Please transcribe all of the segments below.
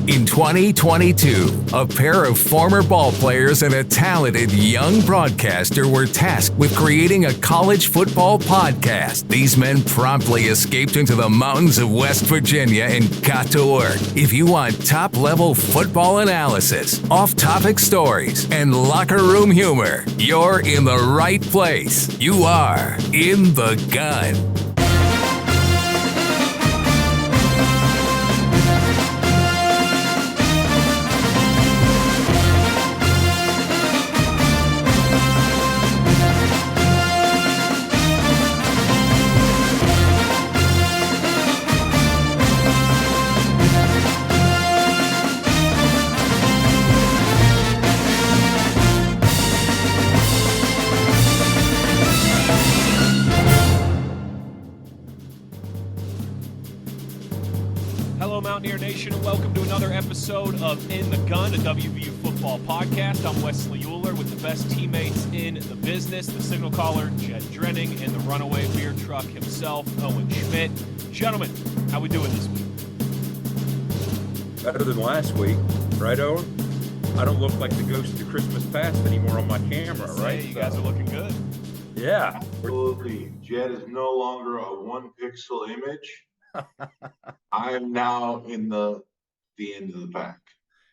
In 2022, a pair of former ball players and a talented young broadcaster were tasked with creating a college football podcast. These men promptly escaped into the mountains of West Virginia and got to work. If you want top-level football analysis, off-topic stories, and locker room humor, you're in the right place. You are In the Gun. Mountaineer Nation, and welcome to another episode of In the Gun, a WVU football podcast. I'm Wes Uhler with the best teammates in the business, the signal caller, Jed Drenning, and the runaway beer truck himself, Owen Schmitt. Gentlemen, how we doing this week? Better than last week, right, Owen? I don't look like the ghost of Christmas past anymore on my camera, right? You guys are looking good. Yeah. Absolutely. Jed is no longer a one-pixel image. I am now in the end of the pack.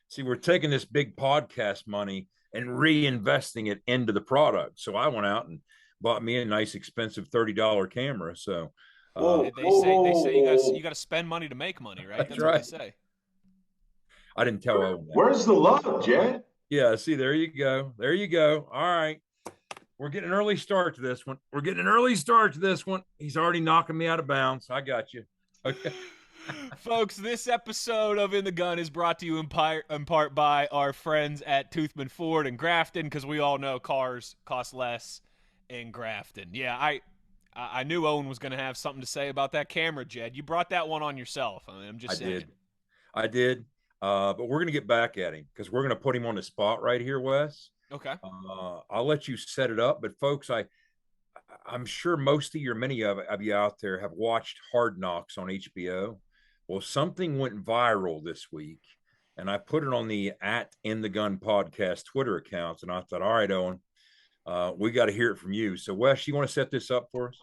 See, we're taking this big podcast money and reinvesting it into the product. So I went out and bought me a nice, expensive $30 camera. So they say you got to spend money to make money, right? That's right. What they say. I didn't tell Owen that. Where's the love, Jed? Yeah. See, there you go. There you go. All right. We're getting an early start to this one. He's already knocking me out of bounds. I got you. Okay. Folks, this episode of In the Gun is brought to you in part by our friends at Toothman Ford in Grafton, because we all know cars cost less in Grafton. Yeah, I knew Owen was going to have something to say about that camera, Jed. You brought that one on yourself. I'm just saying. I did. But we're going to get back at him because we're going to put him on the spot right here, Wes. Okay. I'll let you set it up. But, folks, I'm sure many of you out there have watched Hard Knocks on HBO. Well, something went viral this week, and I put it on the @In the Gun podcast Twitter accounts, and I thought, all right, Owen, we got to hear it from you. So, Wes, you want to set this up for us?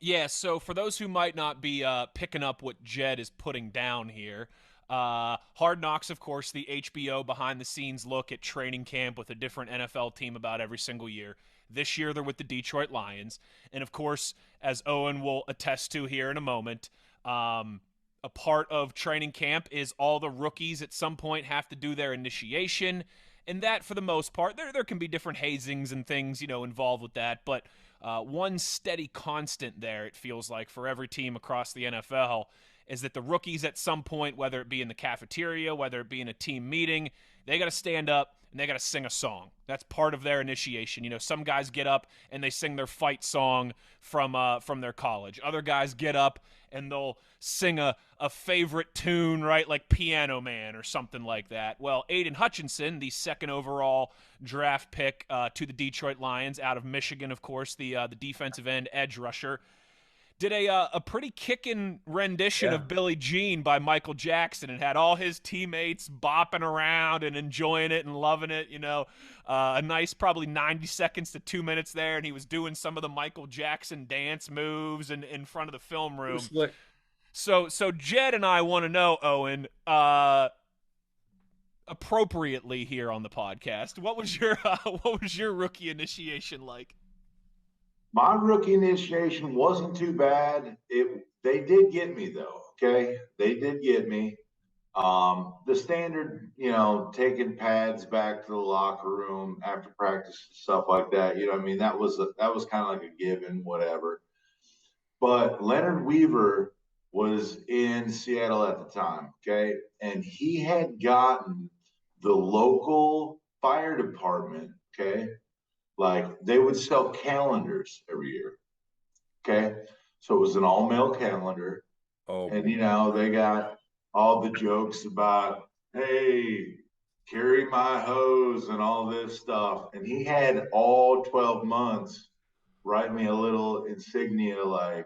Yeah, so for those who might not be picking up what Jed is putting down here, Hard Knocks, of course, the HBO behind-the-scenes look at training camp with a different NFL team about every single year. This year, they're with the Detroit Lions. And, of course, as Owen will attest to here in a moment, a part of training camp is all the rookies at some point have to do their initiation. And that, for the most part, there can be different hazings and things, involved with that. But one steady constant there, it feels like, for every team across the NFL is that the rookies at some point, whether it be in the cafeteria, whether it be in a team meeting, they got to stand up and they got to sing a song. That's part of their initiation. Some guys get up and they sing their fight song from their college. Other guys get up and they'll sing a favorite tune, right, like Piano Man or something like that. Well, Aiden Hutchinson, the second overall draft pick to the Detroit Lions out of Michigan, of course, the defensive end edge rusher, did a pretty kicking rendition of Billie Jean by Michael Jackson and had all his teammates bopping around and enjoying it and loving it, a nice probably 90 seconds to 2 minutes there, and he was doing some of the Michael Jackson dance moves in front of the film room. So Jed and I want to know, Owen, appropriately here on the podcast, what was your rookie initiation like? My rookie initiation wasn't too bad. They did get me, though, okay? They did get me. The standard, taking pads back to the locker room after practice, stuff like that. That was kind of like a given, whatever. But Leonard Weaver was in Seattle at the time, okay? And he had gotten the local fire department, okay? Like, they would sell calendars every year, okay? So it was an all-male calendar. Oh. And, they got all the jokes about, hey, carry my hose and all this stuff. And he had all 12 months write me a little insignia like,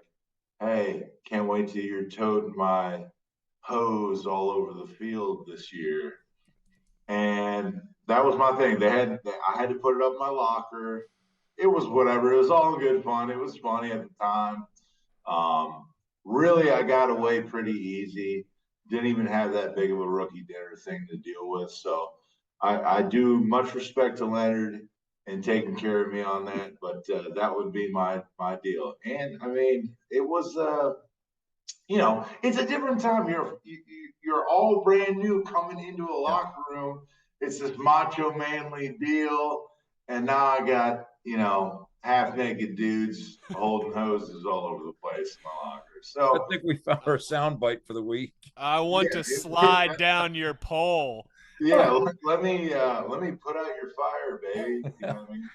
hey, can't wait till you're toting my hose all over the field this year. And that was my thing. I had to put it up in my locker. It was whatever. It was all good fun. It was funny at the time. Really, I got away pretty easy. Didn't even have that big of a rookie dinner thing to deal with. So I do much respect to Leonard and taking care of me on that. But that would be my deal. And I mean, it was it's a different time. You're all brand new coming into a locker room. It's this macho manly deal, and now I got half naked dudes holding hoses all over the place in my locker. So I think we found our soundbite for the week. I want to slide down your pole. Yeah, let me put out your fire, baby. You know what I mean?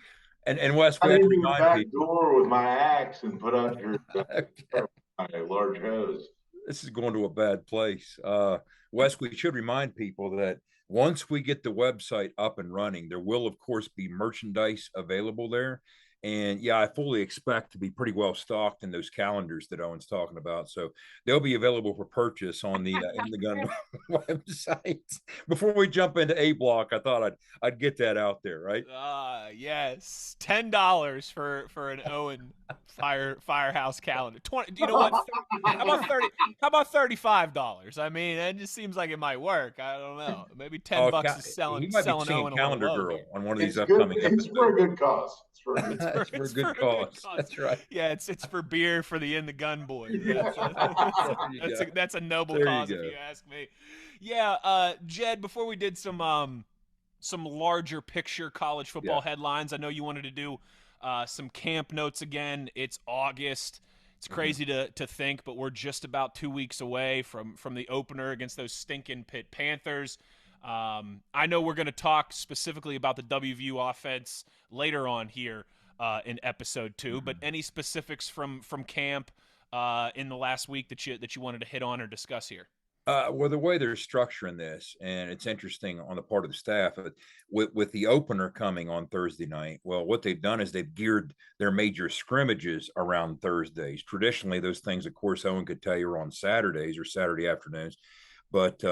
And Wes, I need to go back door with my axe and put out your my large hose. This is going to a bad place. Wes, we should remind people that once we get the website up and running, there will, of course, be merchandise available there. And yeah, I fully expect to be pretty well stocked in those calendars that Owen's talking about. So they'll be available for purchase on the In the Gun website. Before we jump into A Block, I thought I'd get that out there, right? Yes, $10 for an Owen Firehouse calendar. 20. You know what? How about 30? How about $35? I mean, it just seems like it might work. I don't know. Maybe $10 is selling. He might selling be Owen Calendar a Girl on one of these upcoming episodes. It's for a good cause. It's for a good cause. That's right. Yeah, it's for beer for the In the Gun boys. That's a noble cause, if you ask me. Yeah, Jed, before we did some larger picture college football headlines, I know you wanted to do some camp notes again. It's August. It's crazy to think, but we're just about 2 weeks away from the opener against those stinking Pitt Panthers. I know we're going to talk specifically about the WVU offense later on here in episode 2, but any specifics from camp in the last week that you wanted to hit on or discuss here? Well, the way they're structuring this, and it's interesting on the part of the staff, with the opener coming on Thursday night, well, what they've done is they've geared their major scrimmages around Thursdays. Traditionally, those things, of course, Owen could tell you, are on Saturdays or Saturday afternoons. But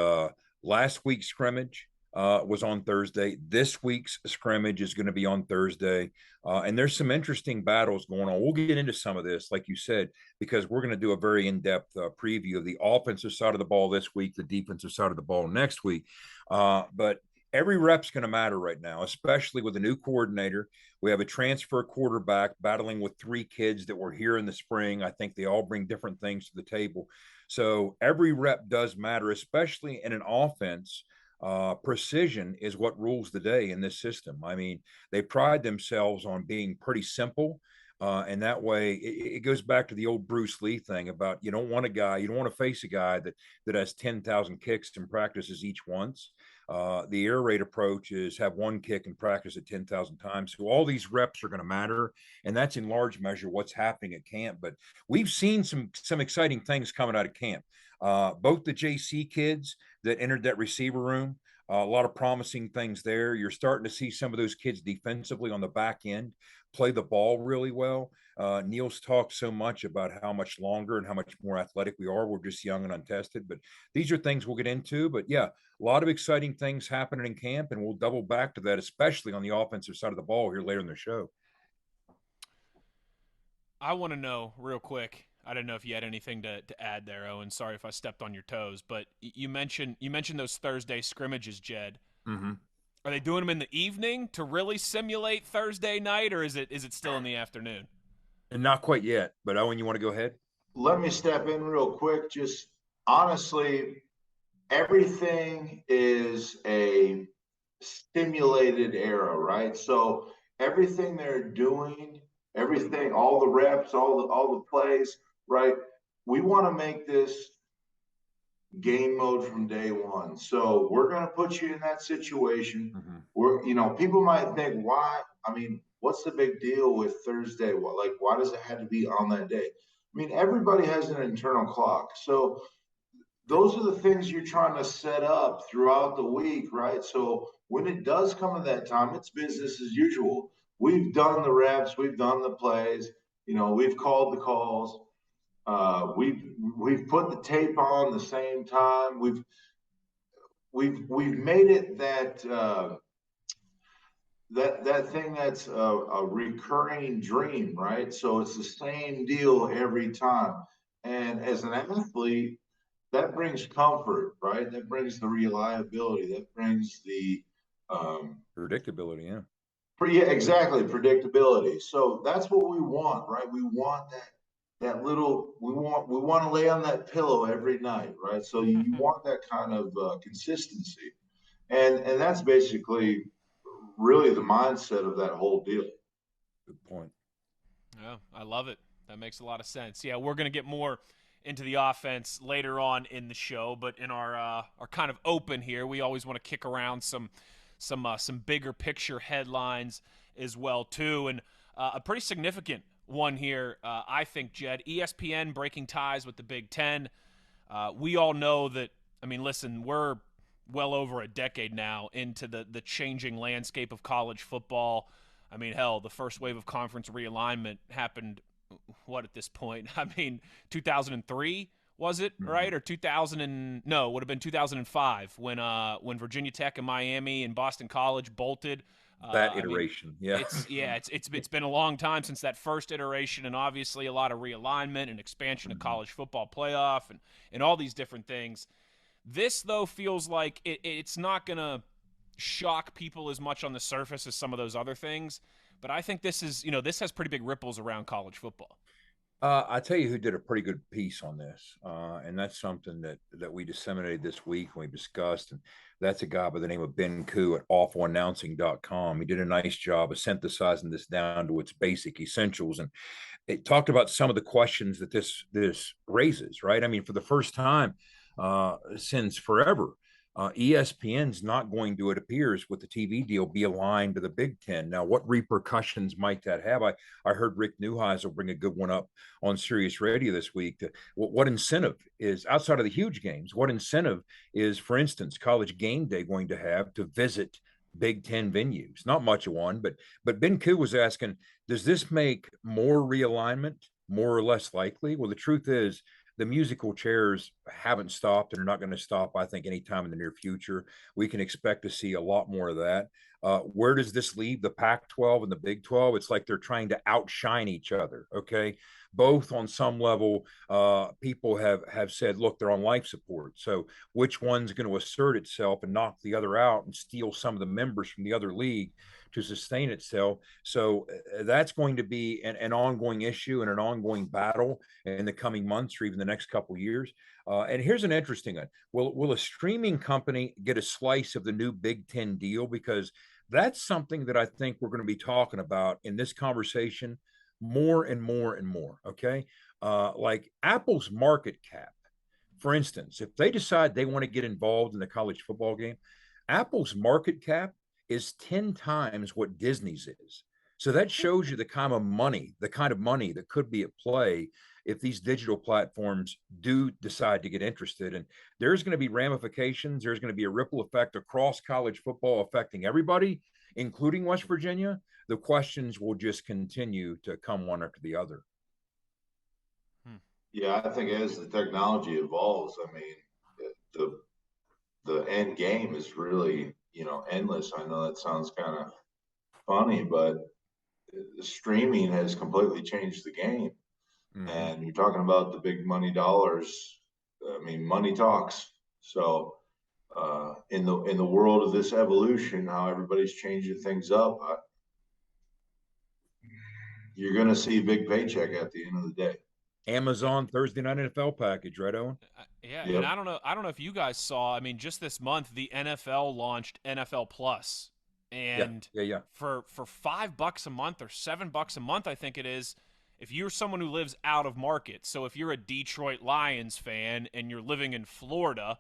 last week's scrimmage was on Thursday. This week's scrimmage is going to be on Thursday. And there's some interesting battles going on. We'll get into some of this, like you said, because we're going to do a very in-depth preview of the offensive side of the ball this week, the defensive side of the ball next week. But every rep's going to matter right now, especially with a new coordinator. We have a transfer quarterback battling with 3 kids that were here in the spring. I think they all bring different things to the table. So every rep does matter, especially in an offense. Precision is what rules the day in this system. I mean, they pride themselves on being pretty simple. And that way it goes back to the old Bruce Lee thing about you don't want to face a guy that has 10,000 kicks and practices each once. The air raid approach is have 1 kick and practice it 10,000 times. So all these reps are going to matter. And that's in large measure what's happening at camp. But we've seen some exciting things coming out of camp. Both the JC kids that entered that receiver room, a lot of promising things there. You're starting to see some of those kids defensively on the back end play the ball really well. Neil's talked so much about how much longer and how much more athletic we are. We're just young and untested, but these are things we'll get into. But yeah, a lot of exciting things happening in camp, and we'll double back to that, especially on the offensive side of the ball here later in the show. I want to know real quick. I don't know if you had anything to add there, Owen. Sorry if I stepped on your toes, but you mentioned those Thursday scrimmages, Jed. Mm-hmm. Are they doing them in the evening to really simulate Thursday night, or is it still in the afternoon? And not quite yet, but Owen, you want to go ahead? Let me step in real quick. Just honestly, everything is a stimulated era, right? So everything they're doing, everything, all the reps, all the plays, right? We want to make this game mode from day one. So we're going to put you in that situation. Mm-hmm. People might think, why? I mean, what's the big deal with Thursday? Why does it have to be on that day? I mean, everybody has an internal clock. So those are the things you're trying to set up throughout the week, right? So when it does come to that time, it's business as usual. We've done the reps, we've done the plays, we've called the calls. We've put the tape on the same time. We've made it that that thing that's a recurring dream, right? So it's the same deal every time. And as an athlete, that brings comfort, right? That brings the reliability. That brings the predictability. Yeah. Yeah, exactly. Predictability. So that's what we want, right? We want that little. We want to lay on that pillow every night, right? So you want that kind of consistency, and that's basically really the mindset of that whole deal. Good point. Yeah, I love it. That makes a lot of sense. Yeah, we're going to get more into the offense later on in the show, but in our kind of open here, we always want to kick around some bigger picture headlines as well too, and a pretty significant one here, I think, Jed. ESPN breaking ties with the Big Ten. We all know that. I mean, listen, we're well over a decade now into the changing landscape of college football. I mean, hell, the first wave of conference realignment happened, what, at this point? I mean, 2003, was it, right? Or 2000 and no, it would have been 2005 when Virginia Tech and Miami and Boston College bolted. That iteration, I mean, it's been a long time since that first iteration, and obviously a lot of realignment and expansion of college football playoff and all these different things. This, though, feels like it's not going to shock people as much on the surface as some of those other things. But I think this has pretty big ripples around college football. I tell you who did a pretty good piece on this, and that's something that we disseminated this week and we discussed, and that's a guy by the name of Ben Koo at awfulannouncing.com. He did a nice job of synthesizing this down to its basic essentials, and it talked about some of the questions that this raises, right? I mean, for the first time since forever, ESPN's not going to, it appears, with the TV deal, be aligned to the Big Ten. Now, what repercussions might that have? I heard Rick Neuheisel bring a good one up on Sirius Radio this week. What incentive is, outside of the huge games, what incentive is, for instance, College Game Day going to have to visit Big Ten venues? Not much of one, but Ben Koo was asking, does this make more realignment more or less likely? Well, the truth is, the musical chairs haven't stopped and are not going to stop, I think, anytime in the near future. We can expect to see a lot more of that. Where does this leave the Pac-12 and the Big 12? It's like they're trying to outshine each other, okay? Both on some level, people have said, look, they're on life support. So which one's going to assert itself and knock the other out and steal some of the members from the other league to sustain itself? So that's going to be an ongoing issue and an ongoing battle in the coming months or even the next couple of years. And here's an interesting one. Will a streaming company get a slice of the new Big Ten deal? Because that's something that I think we're going to be talking about in this conversation more and more and more, okay? Like Apple's market cap, for instance, if they decide they want to get involved in the college football game, Apple's market cap is 10 times what Disney's is. So that shows you the kind of money that could be at play if these digital platforms do decide to get interested. And there's going to be ramifications. There's going to be a ripple effect across college football affecting everybody, including West Virginia. The questions will just continue to come one after the other. Yeah, I think as the technology evolves, I mean, the end game is really, endless. I know that sounds kind of funny, but streaming has completely changed the game. Mm-hmm. And you're talking about the big money dollars. I mean, money talks. So in the world of this evolution, how everybody's changing things up, you're going to see a big paycheck at the end of the day. Amazon Thursday Night NFL package, right, Owen? Yeah, yep. And I don't know if you guys saw. I mean, just this month, the NFL launched NFL Plus, and for $5 a month or $7 a month, I think it is. If you're someone who lives out of market, so if you're a Detroit Lions fan and you're living in Florida,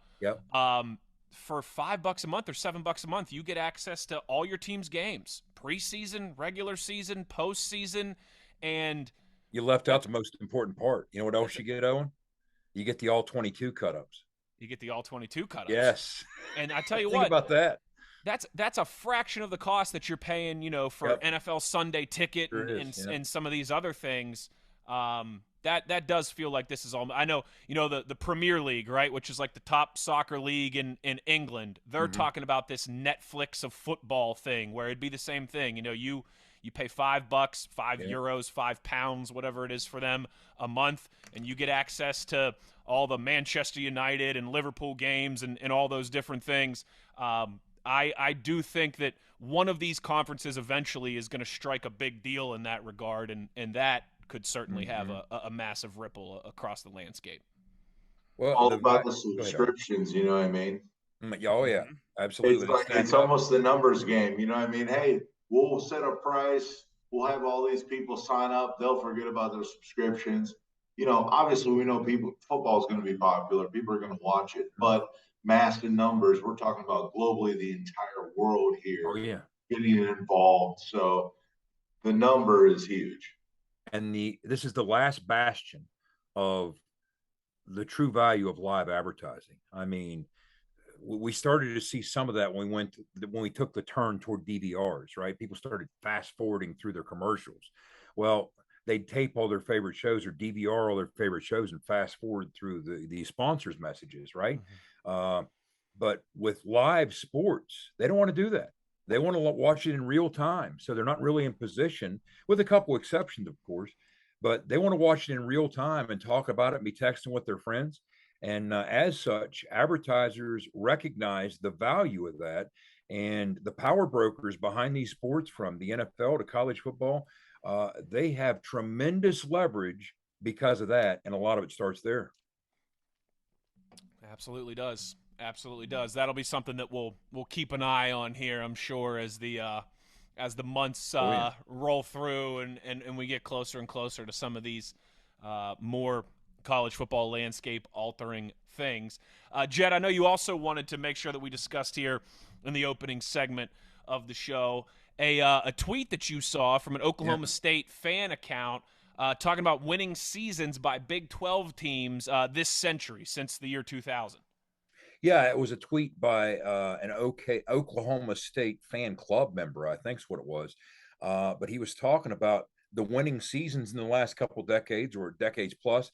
for $5 a month or $7 a month, you get access to all your team's games, preseason, regular season, postseason, and you left out the most important part. You know what else you get, Owen? You get the all 22 cut-ups. You get the all 22 cut-ups. Yes. And I tell you Think what, about that. That's a fraction of the cost that you're paying, for NFL Sunday Ticket and some of these other things. that does feel like this is all. I know, the Premier League, right, which is like the top soccer league in England. They're talking about this Netflix of football thing, where it'd be the same thing. You pay $5, €5, £5, whatever it is for them a month, and you get access to all the Manchester United and Liverpool games and all those different things. I do think that one of these conferences eventually is going to strike a big deal in that regard, and that could certainly have a massive ripple across the landscape. Well, All about the subscriptions, you know what I mean? Oh yeah, absolutely. It's almost the numbers game, you know what I mean? Hey, we'll set a price, we'll have all these people sign up, they'll forget about their subscriptions. Obviously we know football is going to be popular, people are going to watch it, but mass in numbers, we're talking about globally the entire world here. Oh yeah, getting involved. So the number is huge. And this is the last bastion of the true value of live advertising. I mean, we started to see some of that when we took the turn toward DVRs, right? People started fast forwarding through their commercials. Well, they'd tape all their favorite shows or DVR all their favorite shows and fast forward through the sponsors' messages, right? But with live sports, they don't want to do that. They want to watch it in real time. So they're not really in position, with a couple exceptions, of course, but they want to watch it in real time and talk about it and be texting with their friends. And as such, advertisers recognize the value of that. And the power brokers behind these sports, from the NFL to college football, they have tremendous leverage because of that. And a lot of it starts there. Absolutely does. Absolutely does. That'll be something that we'll keep an eye on here, I'm sure, as the months roll through and we get closer and closer to some of these more college football landscape altering things. Jed, I know you also wanted to make sure that we discussed here in the opening segment of the show a tweet that you saw from an Oklahoma State fan account talking about winning seasons by Big 12 teams this century, since the year 2000. Yeah, it was a tweet by an Oklahoma State fan club member, I think is what it was. But he was talking about the winning seasons in the last couple decades, or decades plus,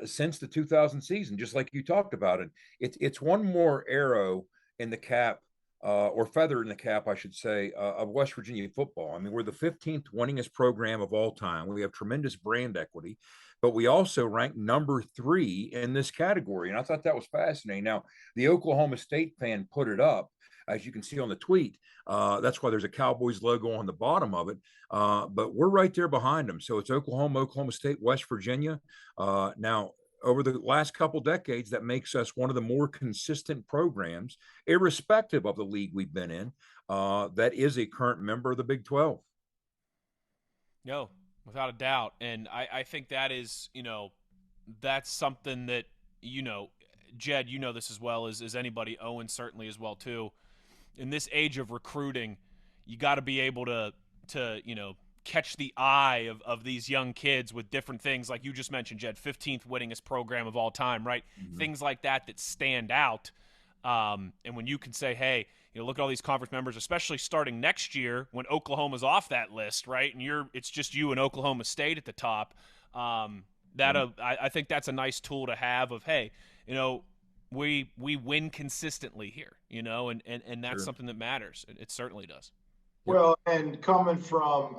since the 2000 season, just like you talked about it. It's one more arrow in the cap, or feather in the cap, I should say, of West Virginia football. I mean, we're the 15th winningest program of all time. We have tremendous brand equity, but we also rank number 3 in this category. And I thought that was fascinating. Now, the Oklahoma State fan put it up, as you can see on the tweet. That's why there's a Cowboys logo on the bottom of it. But we're right there behind them. So it's Oklahoma, Oklahoma State, West Virginia. Now, over the last couple decades, that makes us one of the more consistent programs, irrespective of the league we've been in, that is a current member of the Big 12. No, without a doubt. And I think that is, that's something that, Jed, you know this as well as anybody, Owen certainly as well too. In this age of recruiting, you got to be able to catch the eye of these young kids with different things, like you just mentioned, Jed, 15th winningest program of all time, right? Mm-hmm. Things like that stand out. And when you can say, hey, look at all these conference members, especially starting next year when Oklahoma's off that list, right? And it's just you and Oklahoma State at the top. I think that's a nice tool to have of, hey, we win consistently here, and that's something that matters. It certainly does. Well, and coming from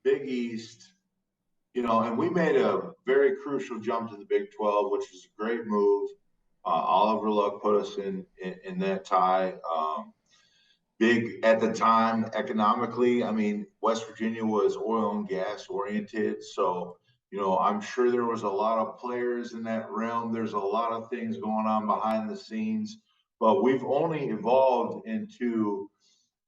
Big East, and we made a very crucial jump to the Big 12, which was a great move. Oliver Luck put us in that tie. Big at the time economically. I mean, West Virginia was oil and gas oriented. So, I'm sure there was a lot of players in that realm. There's a lot of things going on behind the scenes, but we've only evolved into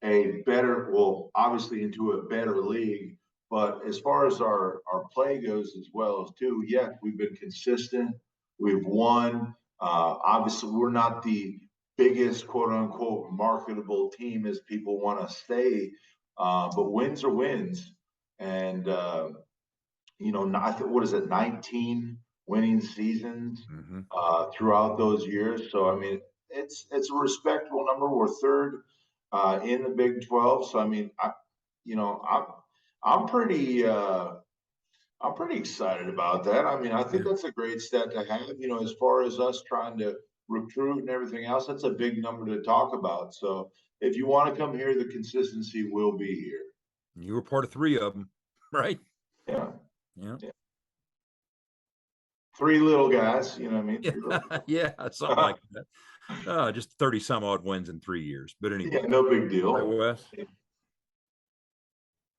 into a better league. But as far as our play goes as well as too, yes, we've been consistent. We've won. Obviously, we're not the biggest quote unquote marketable team as people want to say, but wins are wins. And, what is it, 19 winning seasons throughout those years. So, I mean, it's a respectable number. We're third in the Big 12. So, I mean, I'm pretty I'm pretty excited about that. I mean, I think that's a great step to have, as far as us trying to recruit and everything else, that's a big number to talk about. So if you want to come here, the consistency will be here. You were part of 3 of them, right? Yeah. Yeah. 3 little guys, you know what I mean? Yeah, something like that. Just 30 some odd wins in 3 years. But anyway. Yeah, no big deal. Right, Wes?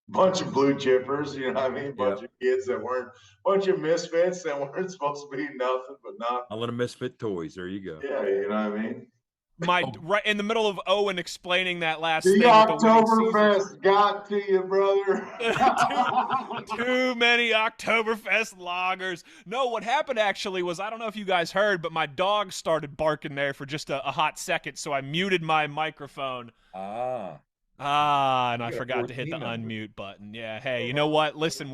Bunch of blue chippers, you know what I mean? Bunch of kids bunch of misfits that weren't supposed to be nothing but not. A little misfit toys. There you go. Yeah, you know what I mean? Right in the middle of Owen explaining that last The thing. Oktoberfest got to you, brother. Too many Oktoberfest lagers. No, what happened actually was, I don't know if you guys heard, but my dog started barking there for just a hot second, so I muted my microphone. And I forgot to hit the unmute button. Yeah. Hey, you know what? Listen,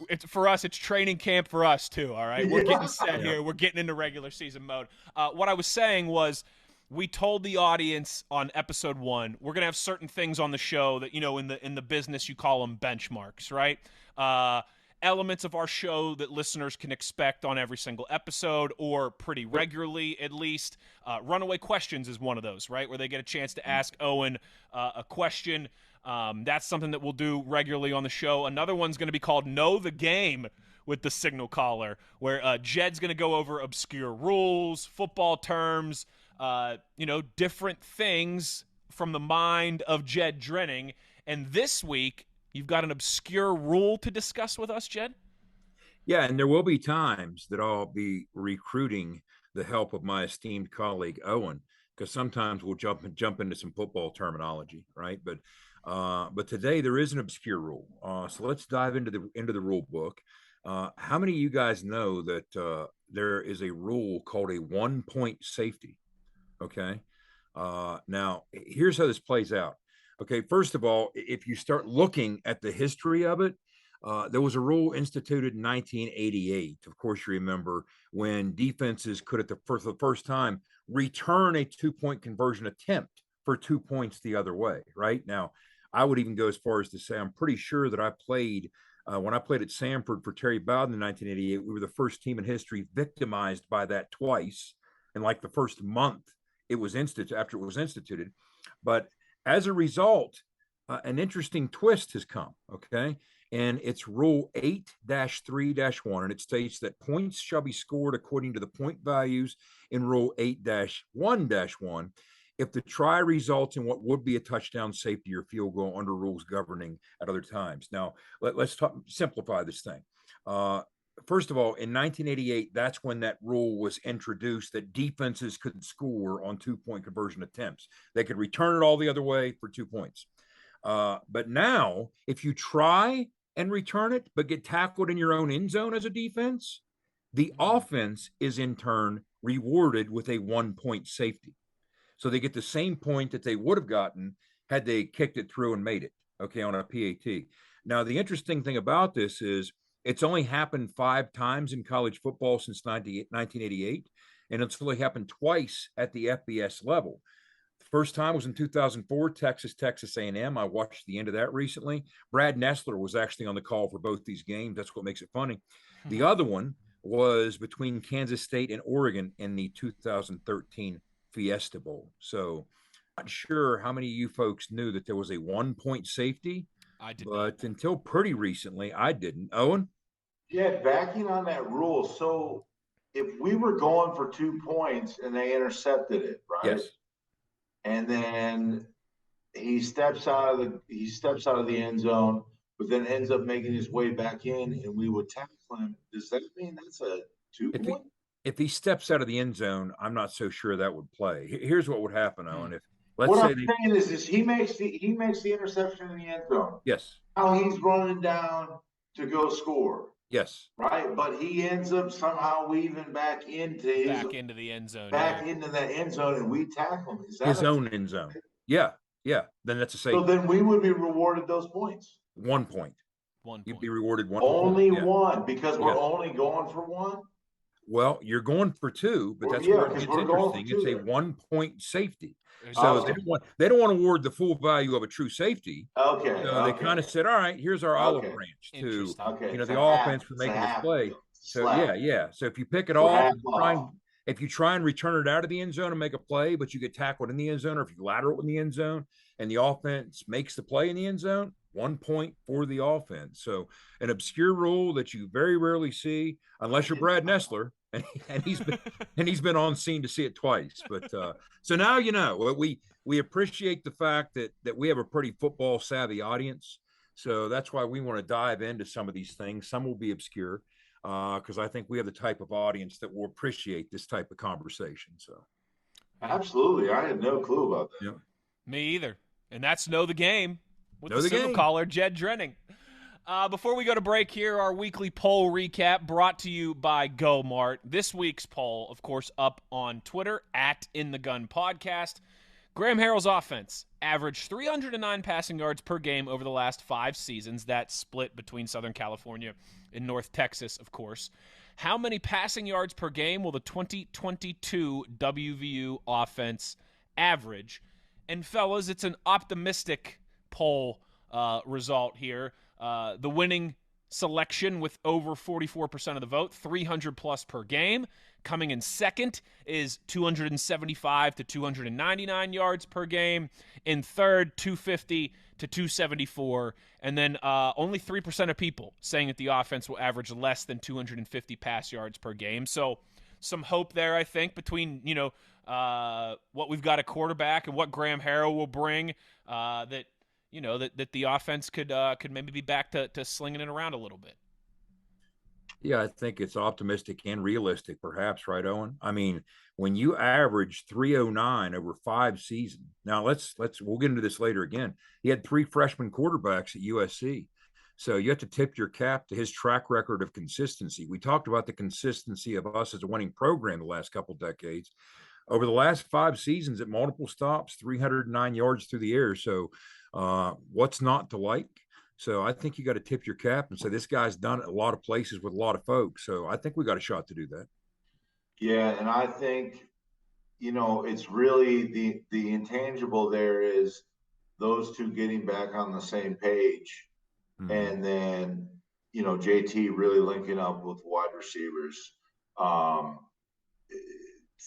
it's for us. It's training camp for us too. All right, we're getting set here. We're getting into regular season mode. What I was saying was, we told the audience on episode 1 we're gonna have certain things on the show that, in the business you call them benchmarks, right? Elements of our show that listeners can expect on every single episode, or pretty regularly at least. Runaway questions is one of those, right, where they get a chance to ask Owen a question. That's something that we'll do regularly on the show. Another one's going to be called Know the Game with the Signal Caller, where Jed's going to go over obscure rules, football terms, different things from the mind of Jed Drenning. And this week, you've got an obscure rule to discuss with us, Jed? Yeah, and there will be times that I'll be recruiting the help of my esteemed colleague, Owen, because sometimes we'll jump into some football terminology, right? But today there is an obscure rule. So let's dive into the rule book. How many of you guys know that there is a rule called a 1-point safety? Okay. Now, here's how this plays out. Okay, first of all, if you start looking at the history of it, there was a rule instituted in 1988. Of course, you remember when defenses could, for the first time, return a 2-point conversion attempt for 2 points the other way, right? Now, I would even go as far as to say I'm pretty sure that I played when I played at Samford for Terry Bowden in 1988. We were the first team in history victimized by that twice in like the first month after it was instituted. But as a result, an interesting twist has come, okay? And it's Rule 8-3-1, and it states that points shall be scored according to the point values in Rule 8-1-1 if the try results in what would be a touchdown, safety, or field goal under rules governing at other times. Now, let's simplify this thing. First of all, in 1988, that's when that rule was introduced, that defenses could score on 2-point conversion attempts. They could return it all the other way for 2 points. But now, if you try and return it, but get tackled in your own end zone as a defense, the offense is in turn rewarded with a 1-point safety. So they get the same point that they would have gotten had they kicked it through and made it, okay, on a PAT. Now, the interesting thing about this is it's only happened 5 times in college football since 1988, and it's only happened twice at the FBS level. The first time was in 2004, Texas A&M. I watched the end of that recently. Brad Nessler was actually on the call for both these games. That's what makes it funny. The other one was between Kansas State and Oregon in the 2013 Fiesta Bowl. So I'm not sure how many of you folks knew that there was a 1-point safety. I did But not. until pretty recently, I didn't. Owen? Yeah, backing on that rule. So if we were going for 2 points and they intercepted it, right? Yes. And then he steps out of the end zone, but then ends up making his way back in, and we would tackle him. Does that mean that's a 2-point? If he steps out of the end zone, I'm not so sure that would play. Here's what would happen, Owen. If I'm saying is he makes the interception in the end zone. Yes. Now he's running down to go score. Yes. Right, but he ends up somehow weaving back into the end zone. Into that end zone, and we tackle him. Is that his own end zone? Yeah. Then that's a safety. So then we would be rewarded those points. 1 point. You'd be rewarded 1 only point. One, because we're only going for one. Well, you're going for 2, but that's Yeah, where it 'cause gets we're going for interesting. It's a 2. 1-point safety. So Okay. they don't want to award the full value of a true safety. Okay. So they kind of said, all right, here's our olive Okay. branch to, Interesting. Okay. the It's a half- offense for it's a making this half play. deal. So Slap. yeah. So if you pick it We're off, half and off. if you try and return it out of the end zone and make a play, but you get tackled in the end zone, or if you lateral in the end zone and the offense makes the play in the end zone, 1 point for the offense. So an obscure rule that you very rarely see, unless you're Brad Nessler, and he's been on scene to see it twice. But so now we appreciate the fact that we have a pretty football savvy audience. So that's why we want to dive into some of these things. Some will be obscure, because I think we have the type of audience that will appreciate this type of conversation. So Absolutely. I had no clue about that. yeah. Me either. And that's Know the Game with Know the the signal Game. caller, Jed Drenning. Before we go to break here, our weekly poll recap brought to you by Gomart. This week's poll, of course, up on Twitter, @InTheGunPodcast. Graham Harrell's offense averaged 309 passing yards per game over the last 5 seasons. That's split between Southern California and North Texas, of course. How many passing yards per game will the 2022 WVU offense average? And fellas, it's an optimistic poll result here. The winning selection with over 44% of the vote, 300 plus per game. Coming in second is 275 to 299 yards per game. In third, 250 to 274. And then only 3% of people saying that the offense will average less than 250 pass yards per game. So some hope there, I think, between, what we've got at quarterback and what Graham Harrell will bring, that the offense could maybe be back to slinging it around a little bit. Yeah, I think it's optimistic and realistic, perhaps, right, Owen? I mean, when you average 309 over 5 seasons, now we'll get into this later again. He had 3 freshman quarterbacks at USC. So you have to tip your cap to his track record of consistency. We talked about the consistency of us as a winning program the last couple of decades. Over the last 5 seasons at multiple stops, 309 yards through the air. So what's not to like? So I think you got to tip your cap and say this guy's done it a lot of places with a lot of folks. So I think we got a shot to do that. Yeah, and I think, it's really the intangible there is those two getting back on the same page. Mm-hmm. And then, JT really linking up with wide receivers.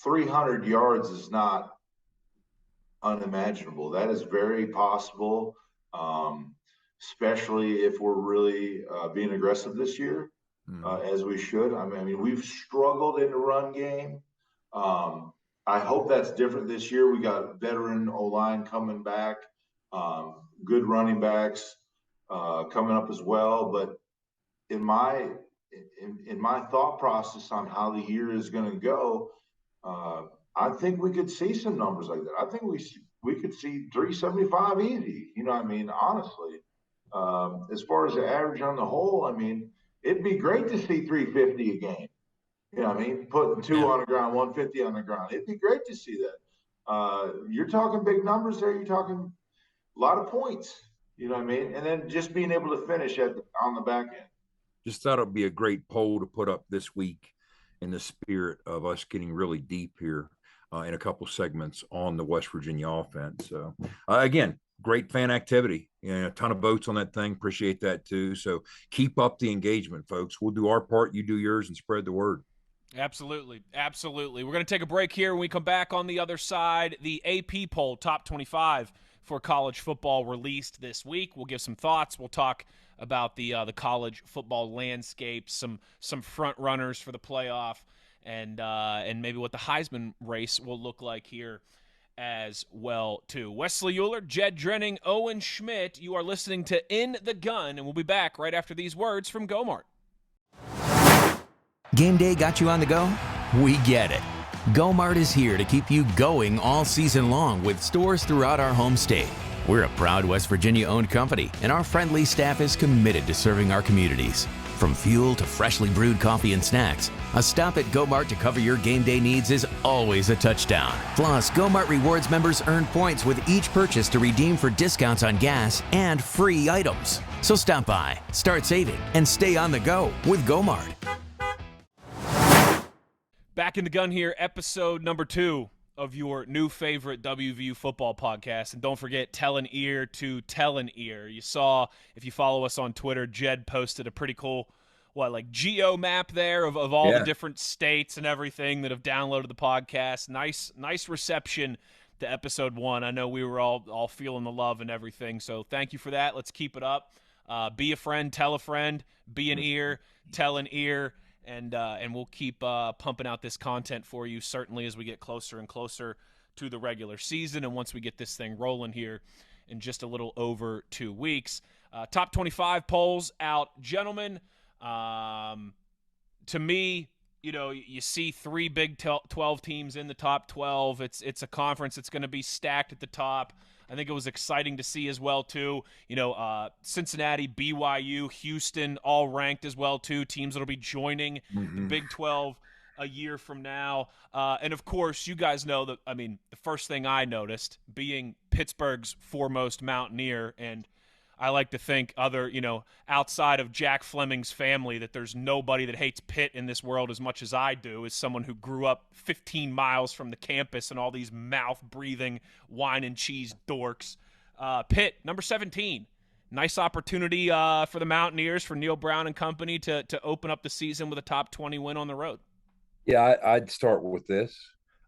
300 yards is not unimaginable. That is very possible. Especially if we're really being aggressive this year, as we should. I mean, we've struggled in the run game. I hope that's different this year. We got veteran O-line coming back, good running backs coming up as well. But in my thought process on how the year is going to go, I think we could see some numbers like that. I think we could see 375 easy. Honestly. As far as the average on the whole, it'd be great to see 350 a game. Putting 2 on the ground, 150 on the ground. It'd be great to see that. You're talking big numbers there. You're talking a lot of points. And then just being able to finish on the back end. Just thought it'd be a great poll to put up this week in the spirit of us getting really deep here in a couple segments on the West Virginia offense. So again, great fan activity. A ton of votes on that thing. Appreciate that too. So keep up the engagement, folks. We'll do our part. You do yours and spread the word. Absolutely. Absolutely. We're going to take a break here. When we come back on the other side, the AP poll, top 25 for college football released this week. We'll give some thoughts. We'll talk about the college football landscape, some front runners for the playoff, and maybe what the Heisman race will look like here as well, too. Wesley Uhler, Jed Drenning, Owen Schmitt, you are listening to In the Gun, and we'll be back right after these words from Gomart. Game day got you on the go? We get it. Gomart is here to keep you going all season long with stores throughout our home state. We're a proud West Virginia-owned company, and our friendly staff is committed to serving our communities. From fuel to freshly brewed coffee and snacks, a stop at Gomart to cover your game day needs is always a touchdown. Plus, Gomart Rewards members earn points with each purchase to redeem for discounts on gas and free items. So stop by, start saving, and stay on the go with Gomart. Back in the gun here, episode number 2 of your new favorite WVU football podcast. And don't forget, tell an ear to tell an ear. You saw, if you follow us on Twitter, Jed posted a pretty cool, geo map there of all the different states and everything that have downloaded the podcast. Nice reception to episode 1. I know we were all feeling the love and everything, so thank you for that. Let's keep it up. Be a friend, tell a friend, be an ear, tell an ear. And we'll keep pumping out this content for you, certainly as we get closer and closer to the regular season. And once we get this thing rolling here in just a little over 2 weeks. Top 25 polls out. Gentlemen, to me, you see 3 Big 12 teams in the top 12. It's a conference that's going to be stacked at the top. I think it was exciting to see as well, too. Cincinnati, BYU, Houston, all ranked as well, too. Teams that will be joining the Big 12 a year from now. And, of course, you guys know that, the first thing I noticed, being Pittsburgh's foremost Mountaineer, and I like to think outside of Jack Fleming's family, that there's nobody that hates Pitt in this world as much as I do, as someone who grew up 15 miles from the campus and all these mouth-breathing wine and cheese dorks. Pitt, number 17. Nice opportunity for the Mountaineers, for Neil Brown and company to open up the season with a top 20 win on the road. Yeah, I'd start with this.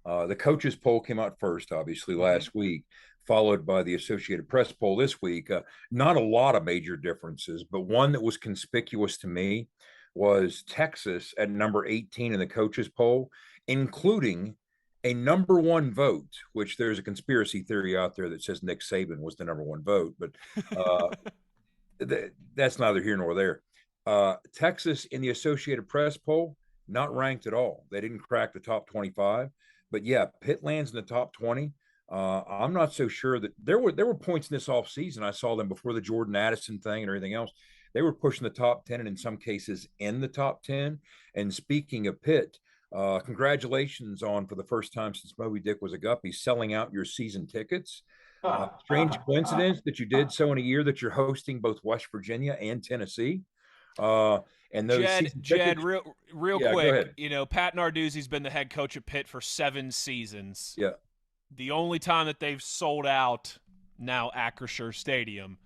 The coaches poll came out first, obviously, last week, followed by the Associated Press poll this week. Not a lot of major differences, but one that was conspicuous to me was Texas at number 18 in the coaches poll, including a number 1 vote, which there's a conspiracy theory out there that says Nick Saban was the number 1 vote, but that's neither here nor there. Texas in the Associated Press poll, not ranked at all. They didn't crack the top 25, but yeah, Pitt lands in the top 20. I'm not so sure that there were points in this offseason. I saw them before the Jordan Addison thing and everything else. They were pushing the top 10 and in some cases in the top 10. And speaking of Pitt, congratulations on, for the first time since Moby Dick was a guppy, selling out your season tickets. Strange coincidence that you did so in a year that you're hosting both West Virginia and Tennessee. And those Jed, real quick, Pat Narduzzi's been the head coach at Pitt for 7 seasons. Yeah. The only time that they've sold out now Acrisure Stadium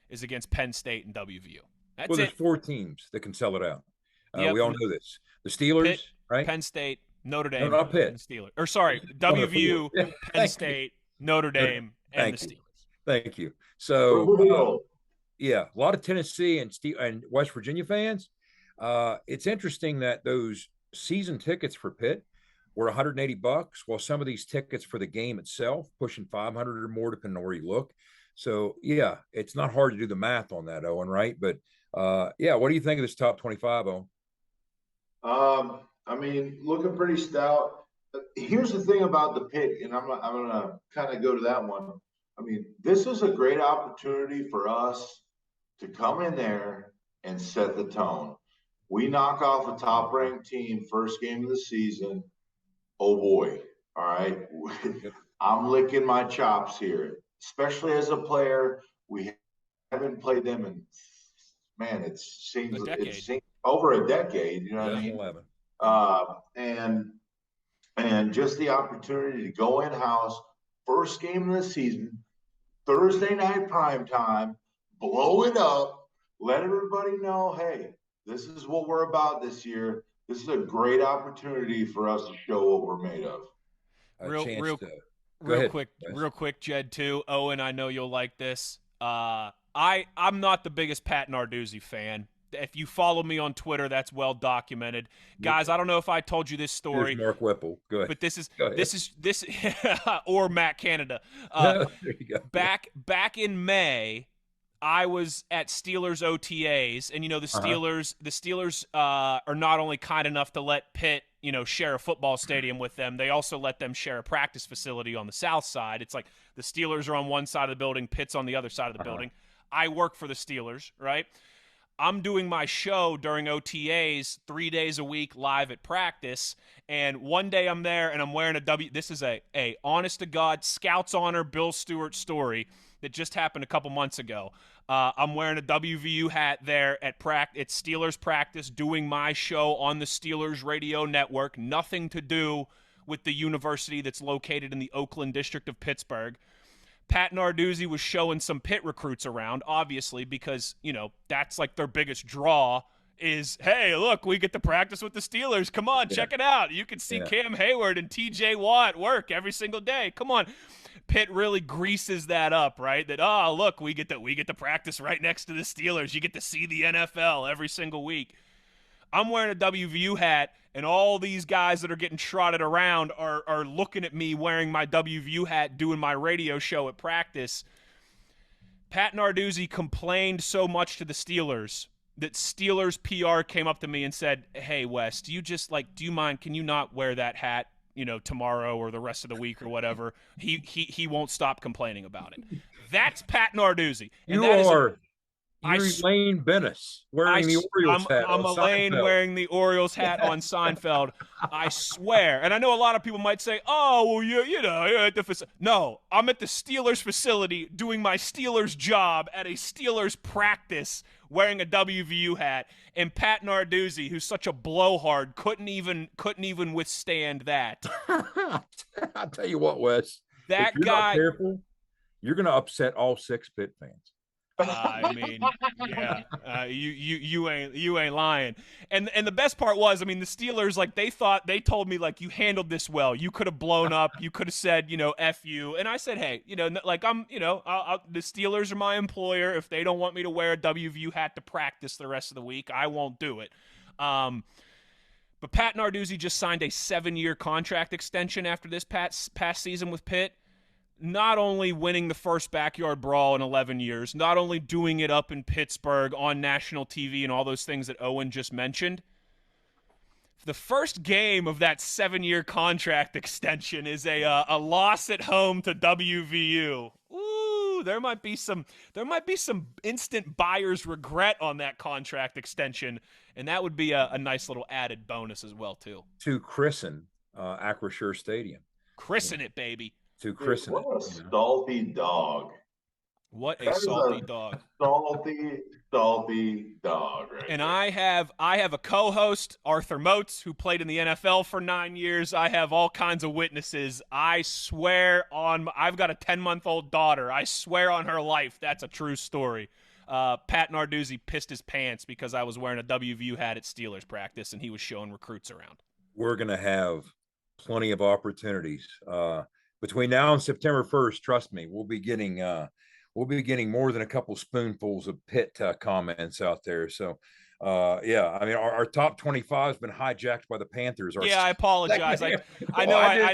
is against Penn State and WVU. There's 4 teams that can sell it out. We all know this. The Steelers, Pitt, right? Penn State, Notre Dame, not Pitt. and Steelers. Or sorry, WVU, Penn State, Notre Dame, and the Steelers. Thank you. So, a lot of Tennessee and West Virginia fans. It's interesting that those season tickets for Pitt were $180, while some of these tickets for the game itself pushing $500 or more, depending on where you look. So yeah, it's not hard to do the math on that, Owen, right? But what do you think of this top 25, Owen? Looking pretty stout. Here's the thing about the Pitt, and I'm gonna kind of go to that one. This is a great opportunity for us to come in there and set the tone. We knock off a top-ranked team first game of the season. Oh boy. All right. I'm licking my chops here, especially as a player. We haven't played them in, it seems over a decade, you know what I mean? And just the opportunity to go in-house, first game of the season, Thursday night prime time, blow it up, let everybody know, hey, this is what we're about this year. This is a great opportunity for us to show what we're made of. Real quick, Jed, too. Owen, I know you'll like this. I'm not the biggest Pat Narduzzi fan. If you follow me on Twitter, that's well documented. Guys, I don't know if I told you this story. Here's Mark Whipple. Go ahead. But this is or Matt Canada. There you go. Back in May, I was at Steelers OTAs, and the Steelers are not only kind enough to let Pitt, share a football stadium with them, they also let them share a practice facility on the south side. It's like the Steelers are on one side of the building, Pitt's on the other side of the building. I work for the Steelers, right? I'm doing my show during OTAs 3 days a week live at practice, and one day I'm there and I'm wearing this is a honest to God Scouts Honor Bill Stewart story. that just happened a couple months ago. I'm wearing a WVU hat there at Steelers practice, doing my show on the Steelers radio network. Nothing to do with the university that's located in the Oakland district of Pittsburgh. Pat Narduzzi was showing some Pitt recruits around, obviously, because, that's like their biggest draw is, hey, look, we get to practice with the Steelers. Come on, check it out. You can see Cam Hayward and TJ Watt work every single day. Come on. Pitt really greases that up, right? That, look, we get to practice right next to the Steelers. You get to see the NFL every single week. I'm wearing a WVU hat, and all these guys that are getting trotted around are looking at me wearing my WVU hat doing my radio show at practice. Pat Narduzzi complained so much to the Steelers that Steelers PR came up to me and said, hey, Wes, do you mind, can you not wear that hat, tomorrow or the rest of the week or whatever? He won't stop complaining about it. That's Pat Narduzzi. You're Elaine Bennis wearing the Orioles hat. I'm Elaine wearing the Orioles hat on Seinfeld. I swear. And I know a lot of people might say, oh, well, you're at the No, I'm at the Steelers facility doing my Steelers job at a Steelers practice wearing a WVU hat. And Pat Narduzzi, who's such a blowhard, couldn't even withstand that. I'll tell you what, Wes. That if you're guy. Not careful, you're going to upset all 6 Pitt fans. I mean, yeah, you ain't lying. And the best part was, the Steelers, like, they told me, like, you handled this well. You could have blown up. You could have said, F you. And I said, hey, like, I'm, the Steelers are my employer. If they don't want me to wear a WVU hat to practice the rest of the week, I won't do it. But Pat Narduzzi just signed a 7-year contract extension after this past season with Pitt. Not only winning the first backyard brawl in 11 years, not only doing it up in Pittsburgh on national TV and all those things that Owen just mentioned, the first game of that 7-year contract extension is a loss at home to WVU. Ooh, there might be some instant buyer's regret on that contract extension, and that would be a nice little added bonus as well, too. To christen Acrisure Stadium. Christen it, baby. To christen it. What a salty dog. What a salty dog. Salty dog, right? And there. I have a co-host, Arthur Moats, who played in the NFL for 9 years. I have all kinds of witnesses. I swear I've got a 10-month-old daughter. I swear on her life that's a true story. Pat Narduzzi pissed his pants because I was wearing a WVU hat at Steelers practice and he was showing recruits around. We're going to have plenty of opportunities. Between now and September 1st, trust me, we'll be getting more than a couple spoonfuls of Pitt comments out there. So, our top 25 has been hijacked by the Panthers. I apologize. I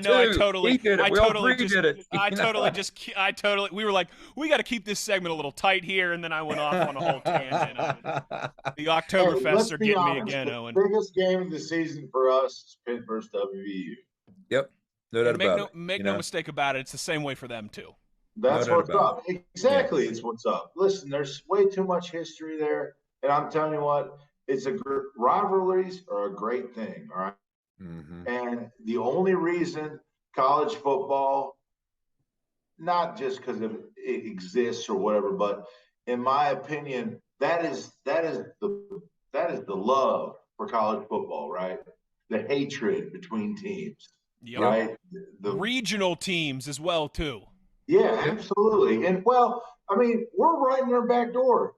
totally we were like, we got to keep this segment a little tight here, and then I went off on a whole tangent. The Oktoberfests are getting me again, Owen. The biggest game of the season for us is Pitt versus WVU. Yep. No doubt about it. Make no mistake about it. It's the same way for them, too. That's what's up. Exactly. Yeah. It's what's up. Listen, there's way too much history there. And I'm telling you what, rivalries are a great thing. All right. Mm-hmm. And the only reason college football, not just because it exists or whatever, but in my opinion, that is the love for college football, right? The hatred between teams. Yep. Right. The regional teams as well, too. Yeah, absolutely. And we're right in their back door.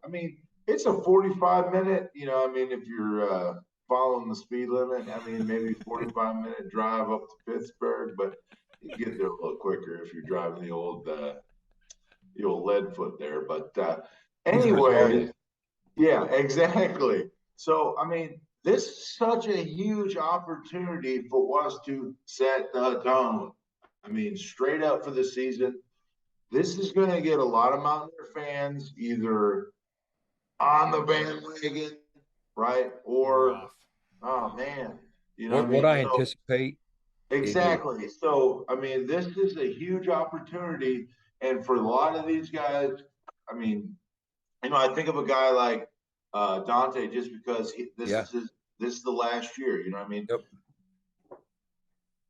It's a 45-minute, if you're following the speed limit, maybe 45-minute drive up to Pittsburgh, but you get there a little quicker if you're driving the old lead foot there. But anyway, yeah, exactly. So, this is such a huge opportunity for us to set the tone. Straight up for the season. This is going to get a lot of Mountaineer fans either on the bandwagon, right? Or, oh, man. What I anticipate. Exactly. So, this is a huge opportunity. And for a lot of these guys, I think of a guy like Dante just because this is the last year, Yep.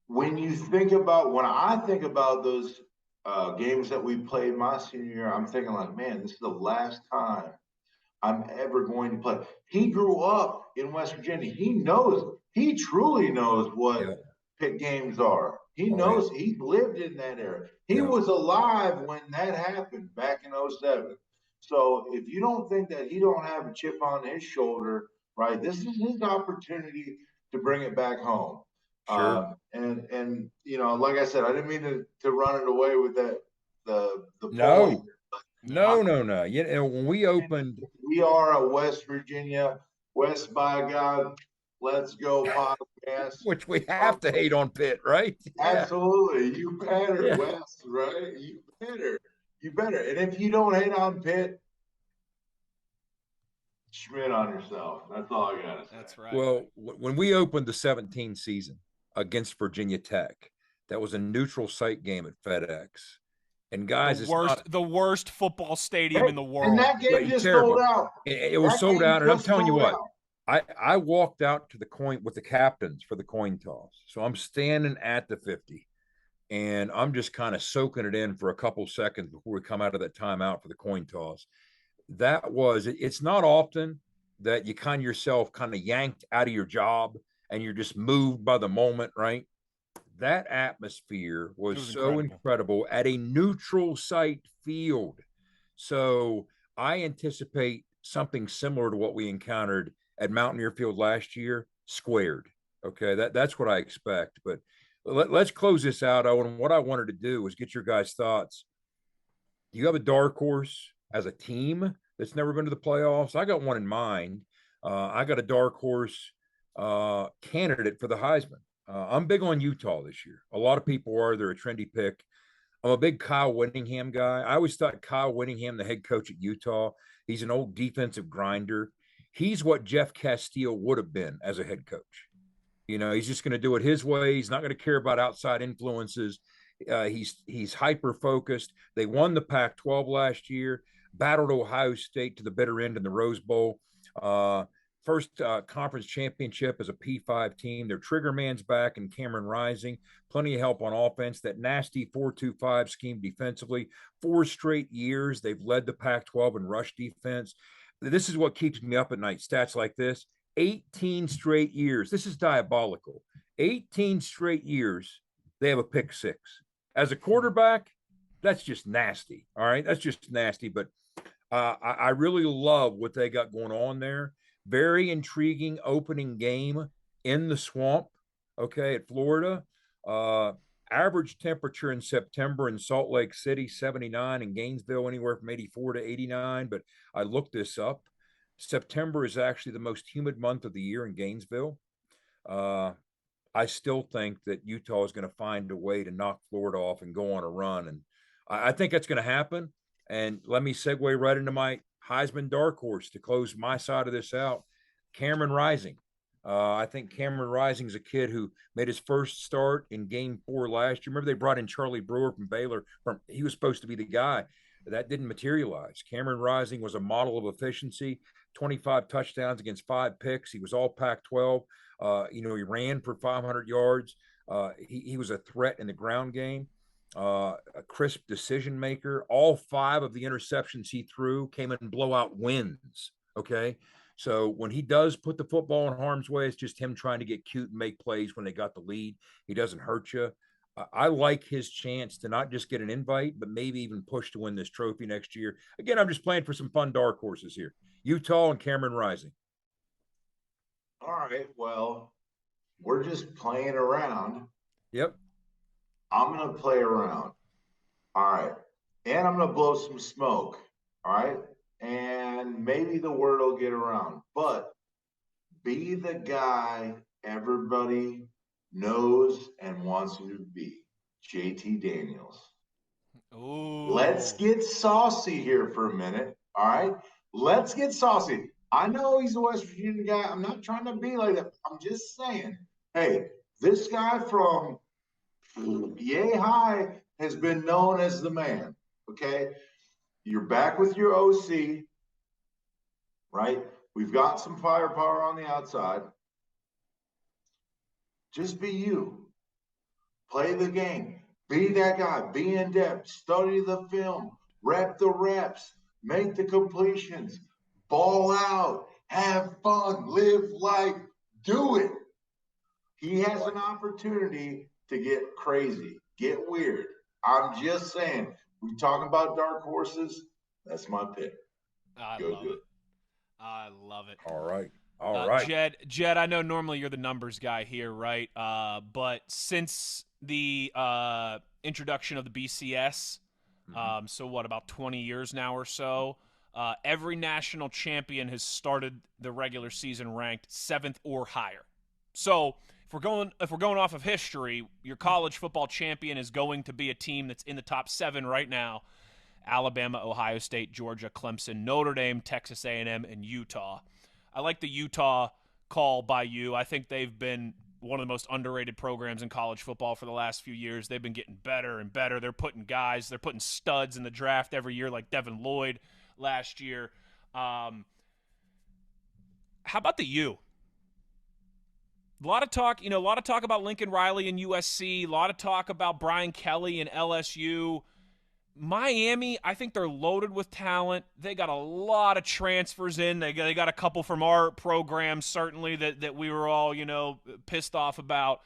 When I think about those games that we played my senior year, I'm thinking like, man, this is the last time I'm ever going to play. He grew up in West Virginia. He truly knows what Yeah. Pitt games are. He Oh, yeah. knows, he lived in that era. He Yeah. was alive when that happened back in 07. So if you don't think that he don't have a chip on his shoulder, right, this is his opportunity to bring it back home. Sure. And like I said, I didn't mean to run it away with that the No. point. No. You know, when we opened, We are a West Virginia, West by God, let's go podcast. which we have to hate on Pitt, right? Yeah. Absolutely. You better, Yeah. West, right? You better. You better. And if you don't hate on Pitt, Schmidt on yourself. That's all I got to say. That's right. Well, when we opened the 17 season against Virginia Tech, that was a neutral site game at FedEx. And guys, the worst football stadium in the world. And that game just terrible. sold out. It was sold out. And I'm telling you what, I walked out to the coin with the captains for the coin toss. So I'm standing at the 50 and I'm just kind of soaking it in for a couple seconds before we come out of that timeout for the coin toss. It's not often that you kind of yourself kind of yanked out of your job and you're just moved by the moment, right? That atmosphere was so incredible at a neutral site field. So I anticipate something similar to what we encountered at Mountaineer Field last year, squared. Okay, that's what I expect. But let's close this out, Owen. What I wanted to do was get your guys' thoughts. Do you have a dark horse as a team that's never been to the playoffs? I got one in mind. I got a dark horse candidate for the Heisman. I'm big on Utah this year. A lot of people are. They're a trendy pick. I'm a big Kyle Whittingham guy. I always thought Kyle Whittingham, the head coach at Utah, he's an old defensive grinder. He's what Jeff Castile would have been as a head coach. You know, he's just going to do it his way. He's not going to care about outside influences. He's hyper-focused. They won the Pac-12 last year, battled Ohio State to the bitter end in the Rose Bowl. First conference championship as a P5 team. Their trigger man's back and Cameron Rising. Plenty of help on offense. That nasty 4-2-5 scheme defensively. 4 straight years they've led the Pac-12 in rush defense. This is what keeps me up at night. Stats like this. 18 straight years. This is diabolical. 18 straight years they have a pick six. As a quarterback, that's just nasty. All right, that's just nasty. But I really love what they got going on there. Very intriguing opening game in the swamp, okay, at Florida. Average temperature in September in Salt Lake City, 79, in Gainesville, anywhere from 84 to 89. But I looked this up. September is actually the most humid month of the year in Gainesville. I still think that Utah is going to find a way to knock Florida off and go on a run. And I think that's going to happen. And let me segue right into my Heisman dark horse to close my side of this out. Cameron Rising. I think Cameron Rising is a kid who made his first start in Game 4 last year. Remember they brought in Charlie Brewer from Baylor. He was supposed to be the guy. That didn't materialize. Cameron Rising was a model of efficiency, 25 touchdowns against 5 picks. He was all Pac-12. He ran for 500 yards. He was a threat in the ground game. A crisp decision maker. All 5 of the interceptions he threw came in blowout wins. Okay. So when he does put the football in harm's way, it's just him trying to get cute and make plays when they got the lead. He doesn't hurt you. I like his chance to not just get an invite, but maybe even push to win this trophy next year. Again, I'm just playing for some fun dark horses here. Utah and Cameron Rising. All right. Well, we're just playing around. Yep. I'm going to play around. All right. And I'm going to blow some smoke. All right. And maybe the word will get around. But be the guy everybody knows and wants you to be. JT Daniels. Ooh. Let's get saucy here for a minute. All right. Let's get saucy. I know he's a West Virginia guy. I'm not trying to be like that. I'm just saying, hey, this guy from Yay High has been known as the man. Okay. You're back with your OC, right? We've got some firepower on the outside. Just be you. Play the game. Be that guy. Be in depth. Study the film. Rep the reps. Make the completions. Ball out. Have fun. Live life. Do it. He has an opportunity to get crazy, get weird. I'm just saying, we talking about dark horses. That's my pick. I love it. I love it. All right. All right. Jed, I know normally you're the numbers guy here, right? But since the introduction of the BCS, so what, about 20 years now or so, every national champion has started the regular season ranked 7th or higher. So if we're going off of history, your college football champion is going to be a team that's in the top 7 right now: Alabama, Ohio State, Georgia, Clemson, Notre Dame, Texas A&M, and Utah. I like the Utah call by you. I think they've been one of the most underrated programs in college football for the last few years. They've been getting better and better. They're putting studs in the draft every year, like Devin Lloyd last year. How about the U? A lot of talk about Lincoln Riley and USC. A lot of talk about Brian Kelly and LSU. Miami, I think they're loaded with talent. They got a lot of transfers in. They got a couple from our program, certainly, that we were all, pissed off about.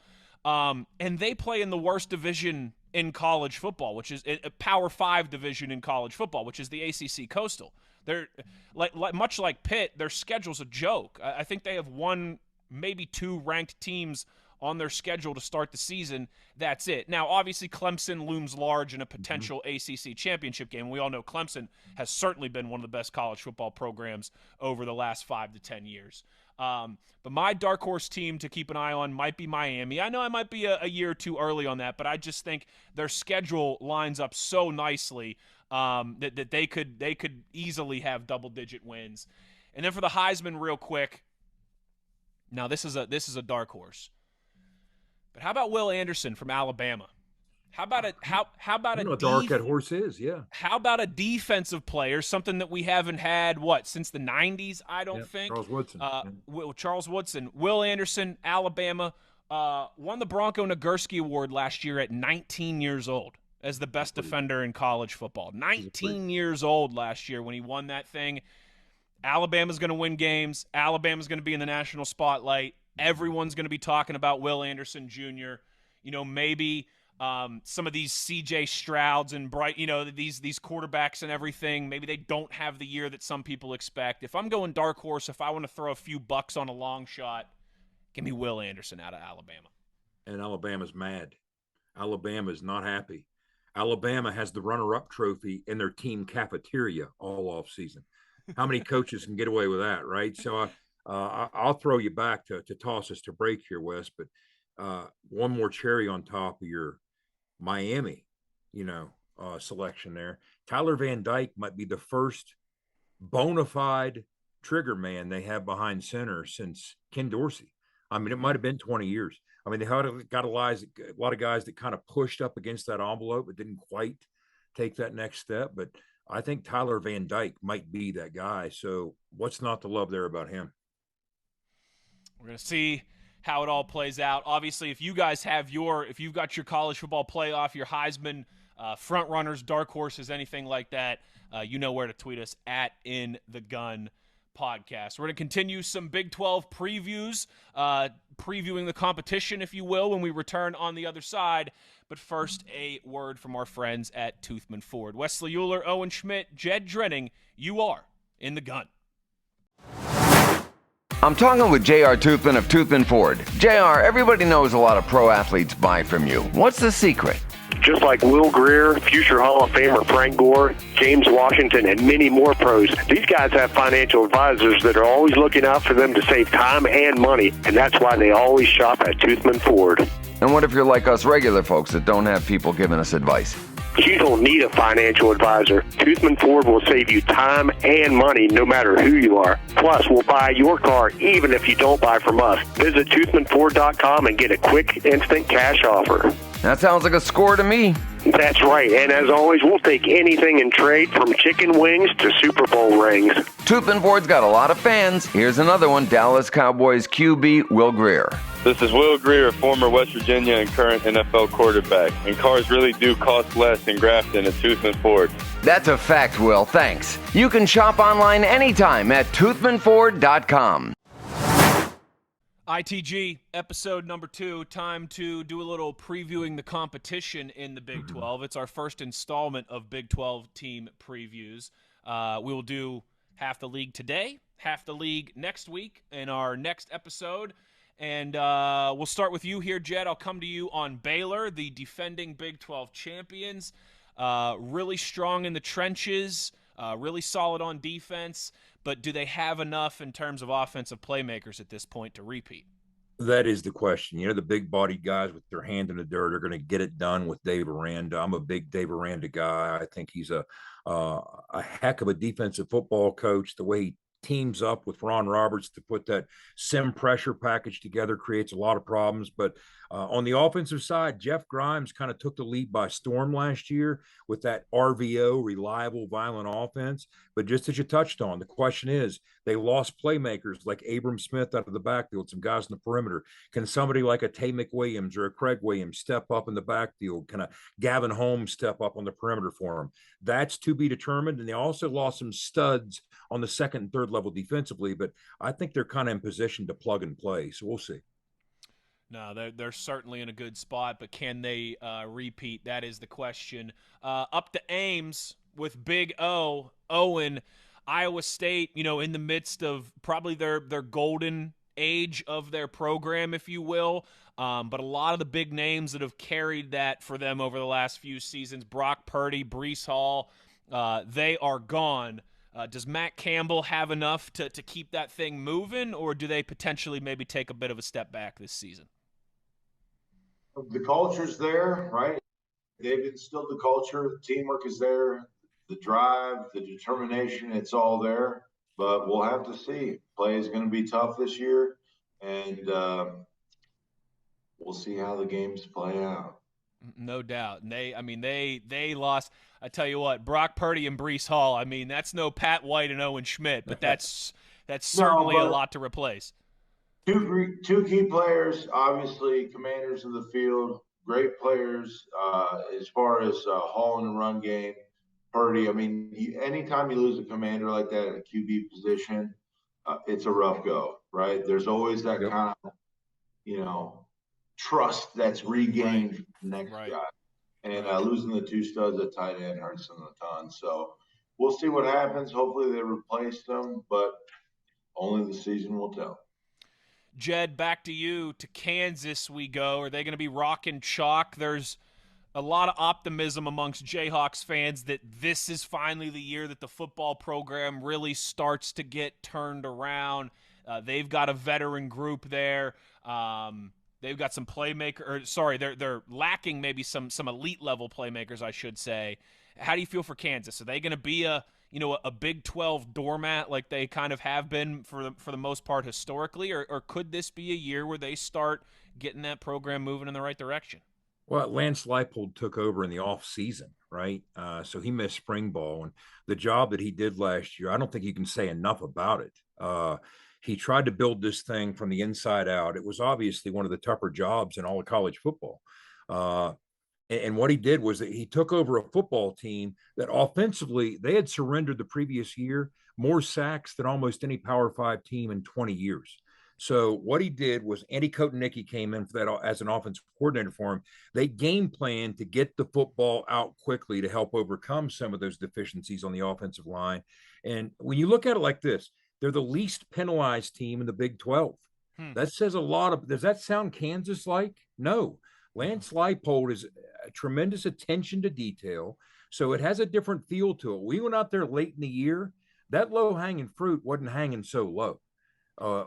And they play in the worst division in college football, which is a Power 5 division in college football, which is the ACC Coastal. They're much like Pitt, their schedule's a joke. I think they have one, maybe 2 ranked teams on their schedule to start the season. That's it. Now, obviously, Clemson looms large in a potential ACC championship game. We all know Clemson has certainly been one of the best college football programs over the last 5 to 10 years. But my dark horse team to keep an eye on might be Miami. I know I might be a year too early on that, but I just think their schedule lines up so nicely that they could easily have double-digit wins. And then for the Heisman, real quick. Now, this is a dark horse. But how about Will Anderson from Alabama? How about dark that horse is, yeah. How about a defensive player, something that we haven't had since the 90s, I don't think. Charles Woodson. Charles Woodson. Will Anderson, Alabama, won the Bronco Nagurski Award last year at 19 years old as the best defender in college football. 19 years old last year when he won that thing. Alabama's going to win games. Alabama's going to be in the national spotlight. Everyone's going to be talking about Will Anderson Jr. Maybe some of these C.J. Strouds and these quarterbacks and everything, maybe they don't have the year that some people expect. If I'm going dark horse, if I want to throw a few bucks on a long shot, give me Will Anderson out of Alabama. And Alabama's mad. Alabama's not happy. Alabama has the runner-up trophy in their team cafeteria all off season. How many coaches can get away with that, right? So I'll throw you back to toss us to break here, Wes. But one more cherry on top of your Miami, selection there. Tyler Van Dyke might be the first bona fide trigger man they have behind center since Ken Dorsey. I mean, it might have been 20 years. I mean, they got a lot of guys that kind of pushed up against that envelope but didn't quite take that next step. But I think Tyler Van Dyke might be that guy. So what's not to love there about him? We're going to see how it all plays out. Obviously, if you've got your college football playoff, your Heisman front runners, dark horses, anything like that, you know where to tweet us at In the Gun Podcast. We're going to continue some Big 12 previews, previewing the competition, if you will, when we return on the other side. But first, a word from our friends at Toothman Ford. Wes Uhler, Owen Schmitt, Jed Drenning, you are In the Gun. I'm talking with J.R. Toothman of Toothman Ford. J.R., everybody knows a lot of pro athletes buy from you. What's the secret? Just like Will Greer, future Hall of Famer Frank Gore, James Washington, and many more pros, these guys have financial advisors that are always looking out for them to save time and money, and that's why they always shop at Toothman Ford. And what if you're like us regular folks that don't have people giving us advice? You don't need a financial advisor. Toothman Ford will save you time and money no matter who you are. Plus, we'll buy your car even if you don't buy from us. Visit ToothmanFord.com and get a quick, instant cash offer. That sounds like a score to me. That's right. And as always, we'll take anything in trade from chicken wings to Super Bowl rings. Toothman Ford's got a lot of fans. Here's another one, Dallas Cowboys QB Will Grier. This is Will Grier, former West Virginia and current NFL quarterback. And cars really do cost less in Grafton at Toothman Ford. That's a fact, Will. Thanks. You can shop online anytime at toothmanford.com. ITG, episode number 2, time to do a little previewing the competition in the Big 12. It's our first installment of Big 12 team previews. We will do half the league today, half the league next week in our next episode. And we'll start with you here, Jed. I'll come to you on Baylor, the defending Big 12 champions. Really strong in the trenches, really solid on defense. But do they have enough in terms of offensive playmakers at this point to repeat? That is the question. You know, the big-bodied guys with their hand in the dirt are going to get it done with Dave Aranda. I'm a big Dave Aranda guy. I think he's a heck of a defensive football coach. The way he teams up with Ron Roberts to put that sim pressure package together creates a lot of problems. But on the offensive side, Jeff Grimes kind of took the lead by storm last year with that RVO, reliable, violent offense. But just as you touched on, the question is, they lost playmakers like Abram Smith out of the backfield, some guys in the perimeter. Can somebody like a Tay McWilliams or a Craig Williams step up in the backfield? Can a Gavin Holmes step up on the perimeter for them? That's to be determined. And they also lost some studs on the second and third level defensively, but I think they're kind of in position to plug and play. So we'll see. No, they're certainly in a good spot, but can they repeat? That is the question. Up to Ames with Big O, Owen, Iowa State, you know, in the midst of probably their golden age of their program, if you will. But a lot of the big names that have carried that for them over the last few seasons, Brock Purdy, Breece Hall, they are gone. Does Matt Campbell have enough to keep that thing moving, or do they potentially maybe take a bit of a step back this season? The culture's there, right? They've instilled the culture. The teamwork is there. The drive, the determination, it's all there. But we'll have to see. Play is going to be tough this year, and we'll see how the games play out. No doubt. And they lost. I tell you what, Brock Purdy and Breece Hall, I mean, that's no Pat White and Owen Schmitt, but that's certainly a lot to replace. Two key players, obviously, commanders of the field, great players as far as Hall in the run game. Purdy, I mean, anytime you lose a commander like that in a QB position, it's a rough go, right? There's always that kind of, trust that's regained from the next guy. And losing the two studs at tight end hurts them a ton. So we'll see what happens. Hopefully they replace them, but only the season will tell. Jed, back to you. To Kansas we go. Are they going to be rock and chalk? There's a lot of optimism amongst Jayhawks fans that this is finally the year that the football program really starts to get turned around. They've got a veteran group there. They've got some they're lacking maybe some elite level playmakers, I should say. How do you feel for Kansas? Are they going to be a Big 12 doormat like they kind of have been for the most part historically, or could this be a year where they start getting that program moving in the right direction? Well, Lance Leipold took over in the off season, right? So he missed spring ball, and the job that he did last year, I don't think you can say enough about it. He tried to build this thing from the inside out. It was obviously one of the tougher jobs in all of college football. And what he did was that he took over a football team that offensively, they had surrendered the previous year more sacks than almost any Power 5 team in 20 years. So what he did was Andy Kotelnicki came in for that as an offensive coordinator for him. They game planned to get the football out quickly to help overcome some of those deficiencies on the offensive line. And when you look at it like this, they're the least penalized team in the Big 12. That says a lot. Does that sound Kansas-like? No. Lance Leipold is a tremendous attention to detail, so it has a different feel to it. We went out there late in the year. That low-hanging fruit wasn't hanging so low.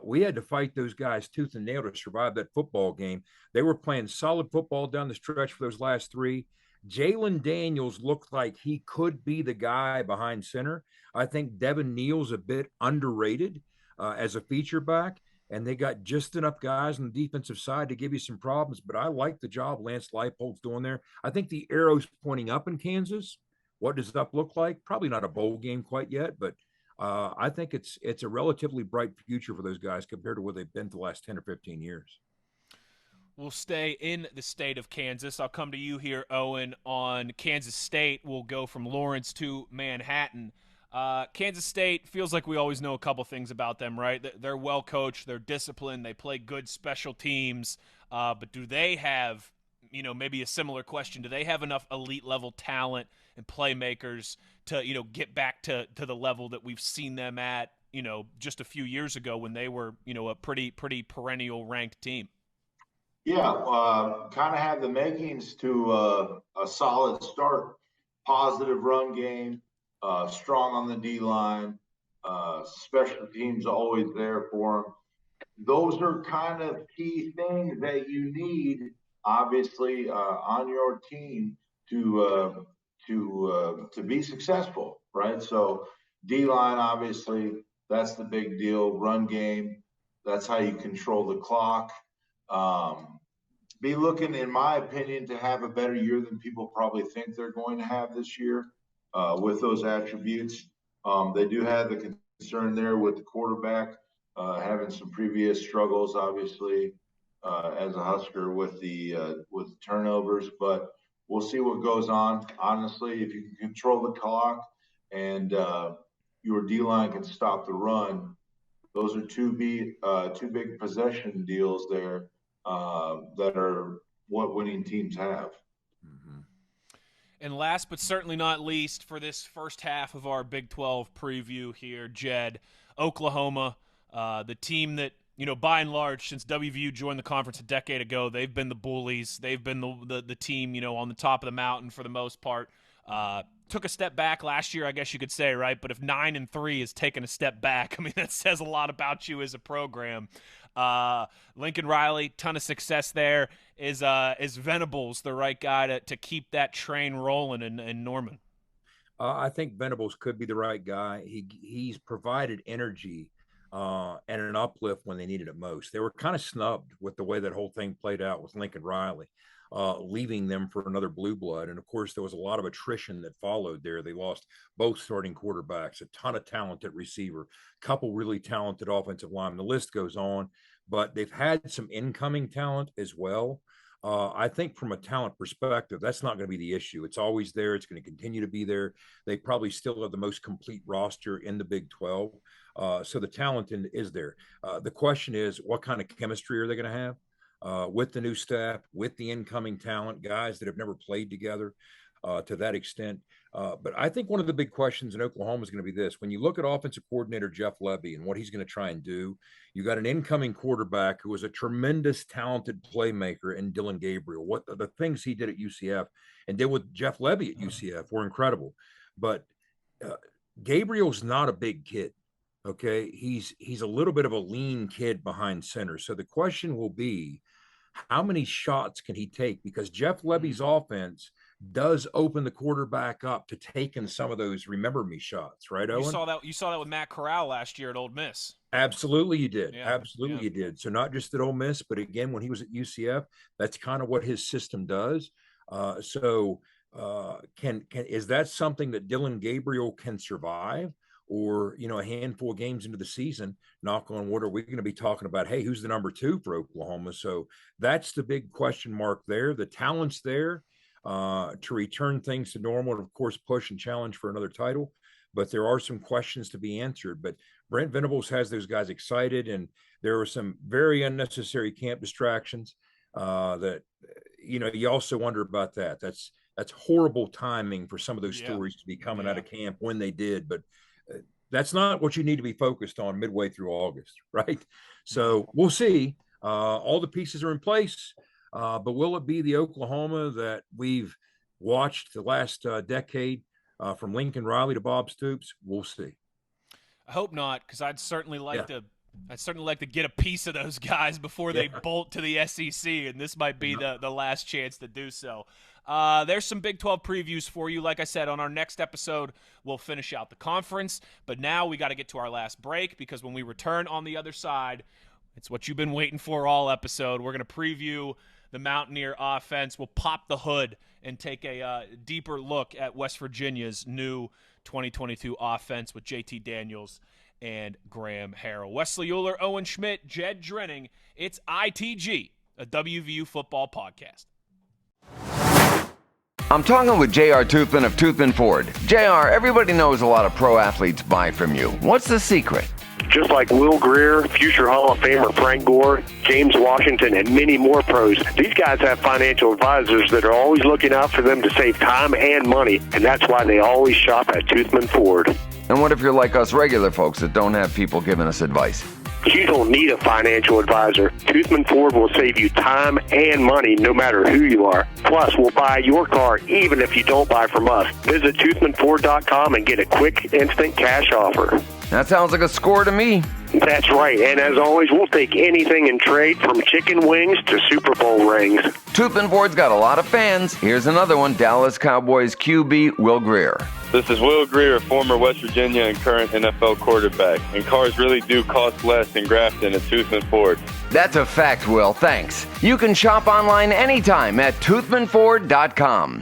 We had to fight those guys tooth and nail to survive that football game. They were playing solid football down the stretch for those last three. Jalen Daniels looked like he could be the guy behind center. I think Devin Neal's a bit underrated as a feature back. and they got just enough guys on the defensive side to give you some problems. But I like the job Lance Leipold's doing there. I think the arrow's pointing up in Kansas. What does up look like? Probably not a bowl game quite yet, but I think it's a relatively bright future for those guys compared to where they've been for the last 10 or 15 years. We'll stay in the state of Kansas. I'll come to you here, Owen, on Kansas State. We'll go from Lawrence to Manhattan. Kansas State feels like we always know a couple things about them, right? They're well coached, they're disciplined, they play good special teams. But do they have, maybe a similar question, do they have enough elite level talent and playmakers to, get back to the level that we've seen them at, just a few years ago when they were, a pretty perennial ranked team? Yeah, kind of have the makings to a solid start. Positive run game, strong on the D-line, special teams always there for them. Those are kind of key things that you need, obviously, on your team to be successful, right? So D-line, obviously, that's the big deal. Run game, that's how you control the clock. Be looking, in my opinion, to have a better year than people probably think they're going to have this year with those attributes. They do have the concern there with the quarterback having some previous struggles, obviously, as a Husker with the turnovers. But we'll see what goes on. Honestly, if you can control the clock and your D-line can stop the run, those are two big possession deals there that are what winning teams have. Mm-hmm. And last but certainly not least for this first half of our Big 12 preview here, Jed, Oklahoma, the team that, by and large, since WVU joined the conference a decade ago, they've been the bullies. They've been the team, on the top of the mountain for the most part. Took a step back last year, I guess you could say, right? But if 9-3 is taking a step back, I mean, that says a lot about you as a program. Lincoln Riley, ton of success there. Is Venables the right guy to keep that train rolling in Norman? I think Venables could be the right guy. He's provided energy and an uplift when they needed it most. They were kind of snubbed with the way that whole thing played out with Lincoln Riley, leaving them for another blue blood. And of course, there was a lot of attrition that followed there. They lost both starting quarterbacks, a ton of talent at receiver, a couple really talented offensive linemen. The list goes on, but they've had some incoming talent as well. I think from a talent perspective, that's not going to be the issue. It's always there. It's going to continue to be there. They probably still have the most complete roster in the Big 12. So the talent is there. The question is, what kind of chemistry are they going to have with the new staff, with the incoming talent, guys that have never played together to that extent? But I think one of the big questions in Oklahoma is going to be this. When you look at offensive coordinator Jeff Lebby and what he's going to try and do, you got an incoming quarterback who is a tremendous, talented playmaker in Dylan Gabriel. What the things he did at UCF and did with Jeff Lebby at UCF were incredible. But Gabriel's not a big kid. Okay, he's a little bit of a lean kid behind center. So the question will be, how many shots can he take? Because Jeff Lebby's offense does open the quarterback up to taking some of those remember me shots, right, Owen? You saw that with Matt Corral last year at Ole Miss. Absolutely you did. Yeah, Absolutely you did. So not just at Ole Miss, but again, when he was at UCF, that's kind of what his system does. Is that something that Dylan Gabriel can survive? Or, a handful of games into the season, knock on wood, are we going to be talking about, hey, who's the number 2 for Oklahoma? So that's the big question mark there. The talent's there to return things to normal and, of course, push and challenge for another title. But there are some questions to be answered. But Brent Venables has those guys excited, and there were some very unnecessary camp distractions that, you also wonder about that. That's horrible timing for some of those stories to be coming out of camp when they did. But that's not what you need to be focused on midway through August, right? So we'll see. All the pieces are in place, but will it be the Oklahoma that we've watched the last decade from Lincoln Riley to Bob Stoops? We'll see. I hope not, because I'd certainly like to get a piece of those guys before they bolt to the SEC, and this might be the last chance to do so. There's some Big 12 previews for you. Like I said, on our next episode, we'll finish out the conference. But now we got to get to our last break, because when we return on the other side, It's what you've been waiting for all episode. We're going to preview the Mountaineer offense. We'll pop the hood and take a deeper look at West Virginia's new 2022 offense with JT Daniels and Graham Harrell. Wesley Uhler, Owen Schmitt, Jed Drenning. It's ITG, a WVU football podcast. I'm talking with JR Toothman of Toothman Ford. JR, everybody knows a lot of pro athletes buy from you. What's the secret? Just like Will Greer, future Hall of Famer Frank Gore, James Washington, and many more pros, these guys have financial advisors that are always looking out for them to save time and money, and that's why they always shop at Toothman Ford. And what if you're like us regular folks that don't have people giving us advice? You don't need a financial advisor. Toothman Ford will save you time and money no matter who you are. Plus, we'll buy your car even if you don't buy from us. Visit toothmanford.com and get a quick, instant cash offer. That sounds like a score to me. That's right. And as always, we'll take anything in trade from chicken wings to Super Bowl rings. Toothman Ford's got a lot of fans. Here's another one, Dallas Cowboys QB Will Greer. This is Will Greer, former West Virginia and current NFL quarterback. And cars really do cost less in Grafton at Toothman Ford. That's a fact, Will. Thanks. You can shop online anytime at toothmanford.com.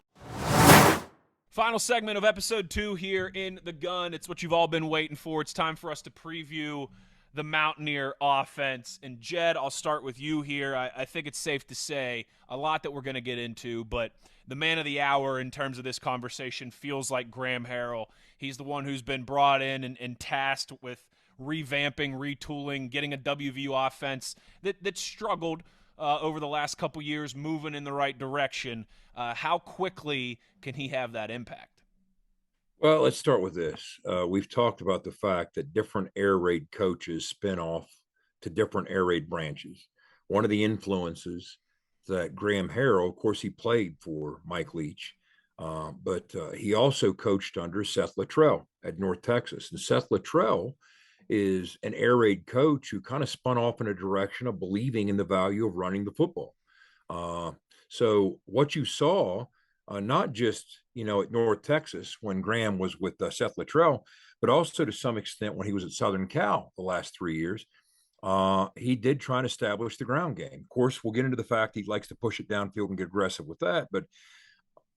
Final segment of episode 2 here in the gun. It's what you've all been waiting for. It's time for us to preview the Mountaineer offense. And Jed, I'll start with you here. I think it's safe to say a lot that we're going to get into, but the man of the hour in terms of this conversation feels like Graham Harrell. He's the one who's been brought in and tasked with revamping, retooling, getting a WVU offense that struggled over the last couple years, moving in the right direction. How quickly can he have that impact? Well, let's start with this. We've talked about the fact that different air raid coaches spin off to different air raid branches. One of the influences that Graham Harrell, of course, he played for Mike Leach, but he also coached under Seth Luttrell at North Texas. And Seth Luttrell is an air raid coach who kind of spun off in a direction of believing in the value of running the football. So what you saw, not just, at North Texas when Graham was with Seth Luttrell, but also to some extent when he was at Southern Cal the last 3 years, he did try and establish the ground game. Of course, we'll get into the fact he likes to push it downfield and get aggressive with that. But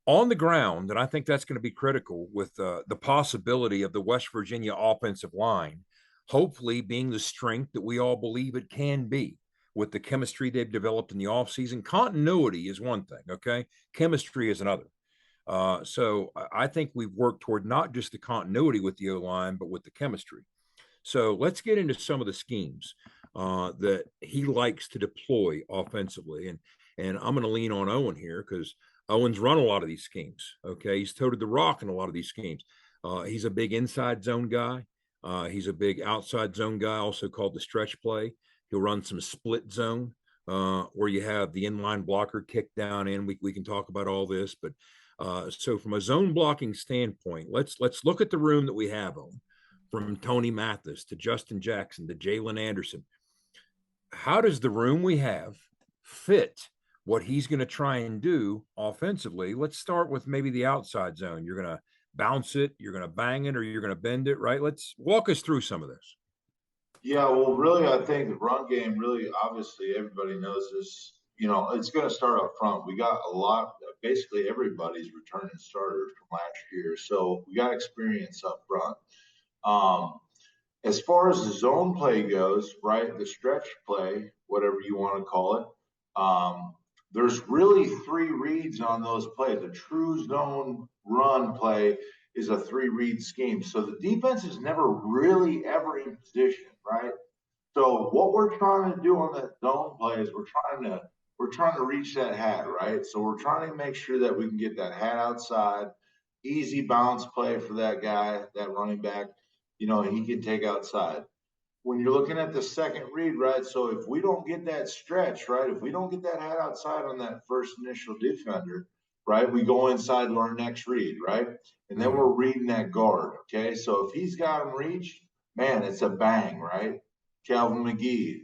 on the ground, and I think that's going to be critical with the possibility of the West Virginia offensive line, hopefully being the strength that we all believe it can be. With the chemistry they've developed in the offseason. Continuity is one thing, okay? Chemistry is another. So I think we've worked toward not just the continuity with the O-line, but with the chemistry. So let's get into some of the schemes that he likes to deploy offensively. And I'm going to lean on Owen here because Owen's run a lot of these schemes, okay? He's toted the rock in a lot of these schemes. He's a big inside zone guy. He's a big outside zone guy, also called the stretch play. He'll run some split zone where you have the inline blocker kick down in. We can talk about all this, but so from a zone blocking standpoint, let's look at the room that we have on, from Tony Mathis to Justin Jackson to Jalen Anderson. How does the room we have fit what he's going to try and do offensively? Let's start with maybe the outside zone. You're going to bounce it, you're going to bang it, or you're going to bend it, right? Let's walk us through some of this. Yeah, well, really, I think the run game, really, obviously, everybody knows this. It's going to start up front. We got a lot, basically everybody's returning starters from last year. So we got experience up front. As far as the zone play goes, right, the stretch play, whatever you want to call it, there's really 3 reads on those plays. A true zone run play is a 3-read scheme. So the defense is never really ever in position, right? So what we're trying to do on that zone play is we're trying to reach that hat, right? So we're trying to make sure that we can get that hat outside, easy bounce play for that guy, that running back, and he can take outside. When you're looking at the second read, right? So if we don't get that stretch, right? If we don't get that hat outside on that first initial defender, right? We go inside to our next read, right? And then we're reading that guard, okay? So if he's got him reached, man, it's a bang, right? Calvin McGee,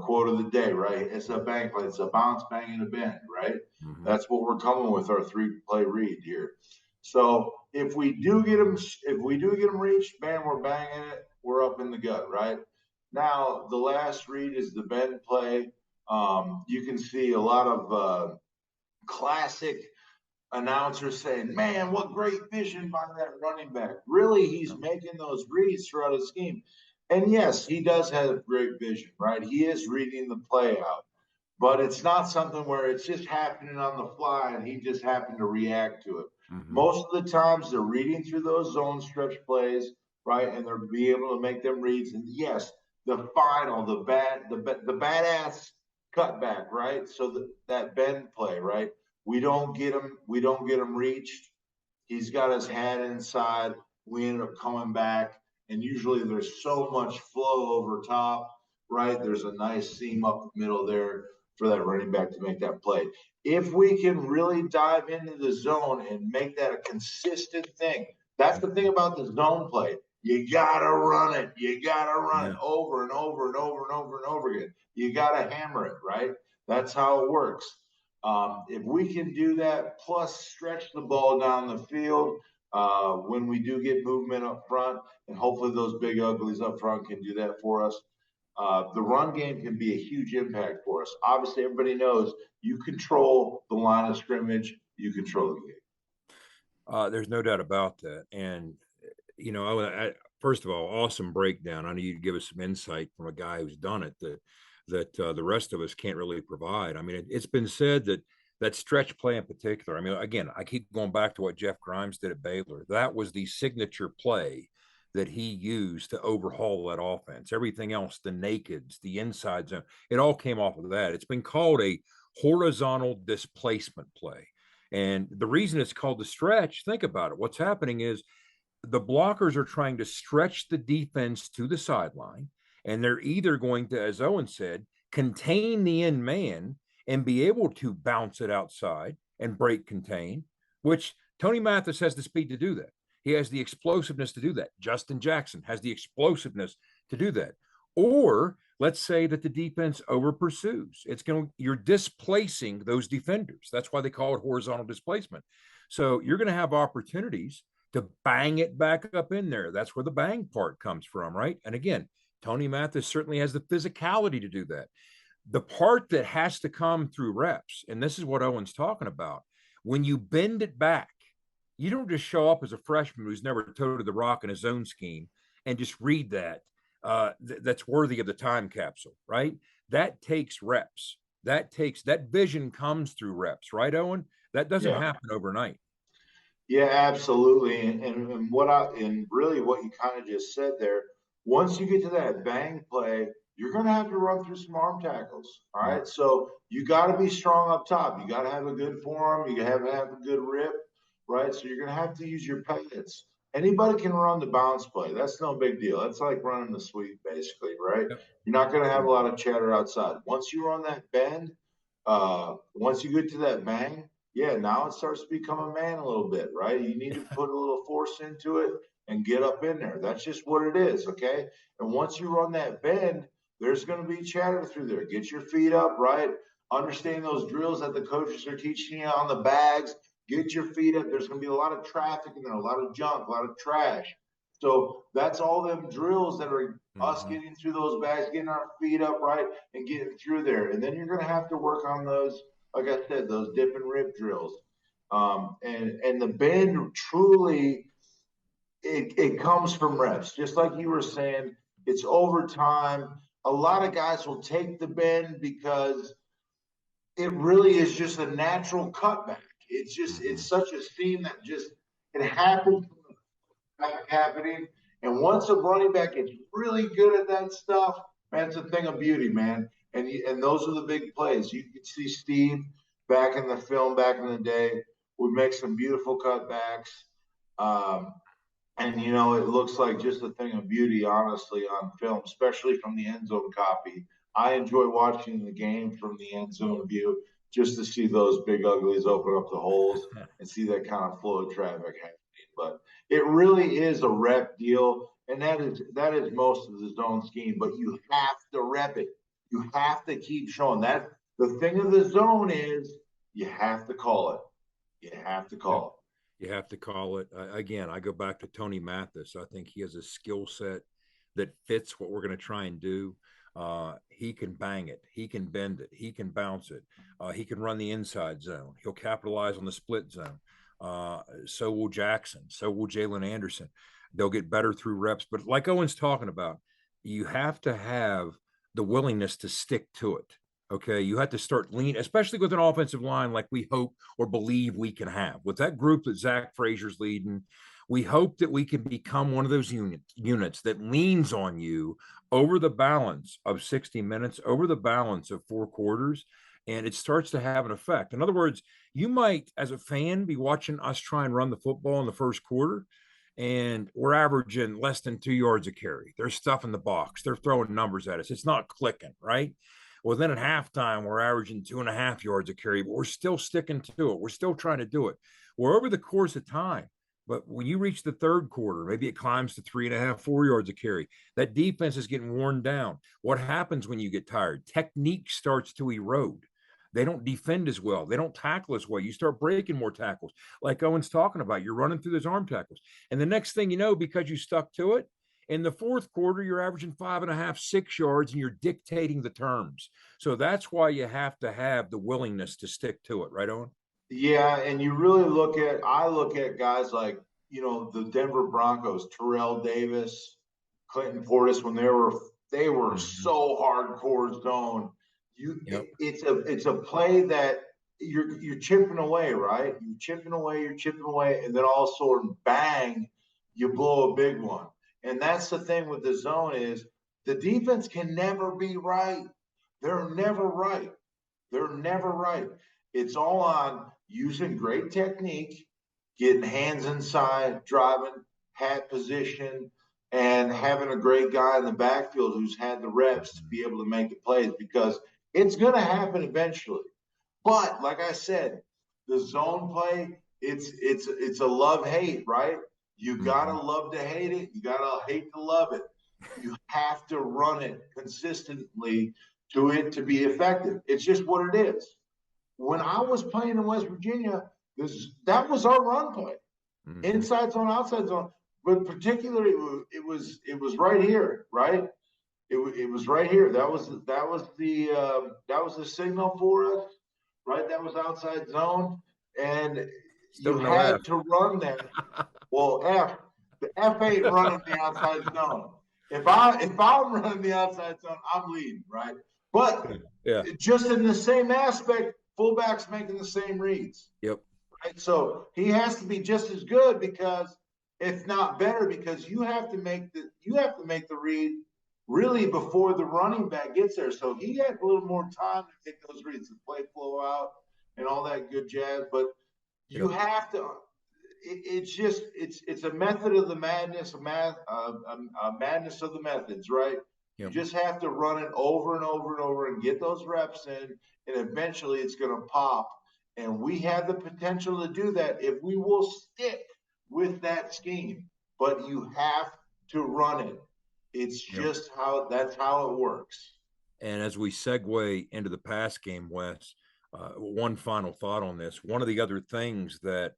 quote of the day, right? It's a bang play. It's a bounce, bang, and a bend, right? Mm-hmm. That's what we're coming with our 3-play read here. So if we do get him reached, man, we're banging it. We're up in the gut, right? Now, the last read is the bend play. You can see a lot of classic announcers saying, man, what great vision by that running back. Really, he's making those reads throughout his scheme. And yes, he does have great vision, right? He is reading the play out. But it's not something where it's just happening on the fly and he just happened to react to it. Mm-hmm. Most of the times they're reading through those zone stretch plays, right? And they're being able to make them reads. And yes, the final, the badass cutback, right? So that bend play, right? We don't get him reached. He's got his hand inside. We end up coming back. And usually there's so much flow over top, right? There's a nice seam up the middle there for that running back to make that play. If we can really dive into the zone and make that a consistent thing, that's the thing about the zone play. You gotta run it. You gotta run it over and over and over and over and over again. You gotta hammer it, right? That's how it works. If we can do that, plus stretch the ball down the field when we do get movement up front, and hopefully those big uglies up front can do that for us, the run game can be a huge impact for us. Obviously, everybody knows you control the line of scrimmage, you control the game. There's no doubt about that. And, you know, first of all, awesome breakdown. I know you'd give us some insight from a guy who's done it that the rest of us can't really provide. I mean, it's been said that stretch play in particular, I mean, again, I keep going back to what Jeff Grimes did at Baylor. That was the signature play that he used to overhaul that offense. Everything else, the nakeds, the inside zone, it all came off of that. It's been called a horizontal displacement play. And the reason it's called the stretch, think about it. What's happening is the blockers are trying to stretch the defense to the sideline, and they're either going to, as Owen said, contain the end man and be able to bounce it outside and break contain, which Tony Mathis has the speed to do that. He has the explosiveness to do that. Justin Jackson has the explosiveness to do that. Or let's say that the defense over pursues. You're displacing those defenders. That's why they call it horizontal displacement. So you're going to have opportunities to bang it back up in there. That's where the bang part comes from, right? And again, Tony Mathis certainly has the physicality to do that. The part that has to come through reps, and this is what Owen's talking about, when you bend it back, you don't just show up as a freshman who's never toted the rock in a zone scheme and just read that. That's worthy of the time capsule, right? That takes reps. That vision comes through reps, right, Owen? That doesn't happen overnight. Yeah, absolutely. And really what you kind of just said there, once you get to that bang play, you're going to have to run through some arm tackles. All right. So you got to be strong up top. You got to have a good form. You have to have a good rip, right? So you're going to have to use your pads. Anybody can run the bounce play. That's no big deal. That's like running the sweep, basically, right? Yep. You're not going to have a lot of chatter outside. Once you run that bend, once you get to that bang, now it starts to become a man a little bit, right? You need to put a little force into it and get up in there. That's just what it is, okay? And once you run that bend, there's going to be chatter through there. Get your feet up, right? Understand those drills that the coaches are teaching you on the bags. Get your feet up. There's going to be a lot of traffic in there, a lot of junk, a lot of trash. So that's all them drills that are us getting through those bags, getting our feet up, right, and getting through there. And then you're going to have to work on those, like I said, those dip and rip drills. And the bend truly, it comes from reps. Just like you were saying, it's over time. A lot of guys will take the bend because it really is just a natural cutback. It's such a seam that it happens happening. And once a running back is really good at that stuff, man, it's a thing of beauty, man. And those are the big plays. You can see Steve back in the film back in the day would make some beautiful cutbacks. And, it looks like just a thing of beauty, honestly, on film, especially from the end zone copy. I enjoy watching the game from the end zone view just to see those big uglies open up the holes and see that kind of flow of traffic happening. But it really is a rep deal, and that is most of the zone scheme. But you have to rep it. You have to keep showing that. The thing of the zone is you have to call it. You have to call it. You have to call it. Again, I go back to Tony Mathis. I think he has a skill set that fits what we're going to try and do, he can bang it. He can bend it. He can bounce it. He can run the inside zone. He'll capitalize on the split zone. So will Jackson. So will Jalen Anderson. They'll get better through reps. But like Owen's talking about, you have to have the willingness to stick to it. Okay, you have to start lean, especially with an offensive line like we hope or believe we can have. With that group that Zach Frazier's leading, we hope that we can become one of those units that leans on you over the balance of 60 minutes, over the balance of 4 quarters, and it starts to have an effect. In other words, you might, as a fan, be watching us try and run the football in the first quarter, and we're averaging less than 2 yards a carry. There's stuff in the box. They're throwing numbers at us. It's not clicking, right? Well, then at halftime, we're averaging 2.5 yards a carry, but we're still sticking to it. We're still trying to do it. We're over the course of time. But when you reach the third quarter, maybe it climbs to 3.5, 4 yards a carry. That defense is getting worn down. What happens when you get tired? Technique starts to erode. They don't defend as well. They don't tackle as well. You start breaking more tackles. Like Owen's talking about, you're running through those arm tackles. And the next thing you know, because you stuck to it, in the fourth quarter, you're averaging 5.5, 6 yards, and you're dictating the terms. So that's why you have to have the willingness to stick to it, right, Owen? Yeah, and you really I look at guys like, the Denver Broncos, Terrell Davis, Clinton Portis, when they were so hardcore zone. It's a play that you're chipping away, right? You're chipping away, and then all of a sudden, bang, you blow a big one. And that's the thing with the zone is the defense can never be right. They're never right. It's all on using great technique, getting hands inside, driving, hat position, and having a great guy in the backfield who's had the reps to be able to make the plays, because it's going to happen eventually. But like I said, the zone play, it's a love-hate, right? You got to love to hate it. You got to hate to love it. You have to run it consistently to it to be effective. It's just what it is. When I was playing in West Virginia, that was our run play. Inside zone, outside zone. But particularly, it was right here, right? It was right here. That was the signal for us, right? That was outside zone, and you had to run that. Well, the F ain't running the outside zone. If I'm running the outside zone, I'm leading, right? But just in the same aspect, fullback's making the same reads. Yep. Right. So he has to be just as good, because if not better, because you have to make the read really before the running back gets there. So he had a little more time to take those reads, the play flow out and all that good jazz. But you have to. It's a method of the madness, a madness of the methods, right? Yep. You just have to run it over and over and over and get those reps in, and eventually it's going to pop. And we have the potential to do that if we will stick with that scheme. But you have to run it. It's just that's how it works. And as we segue into the pass game, Wes, one final thought on this. One of the other things that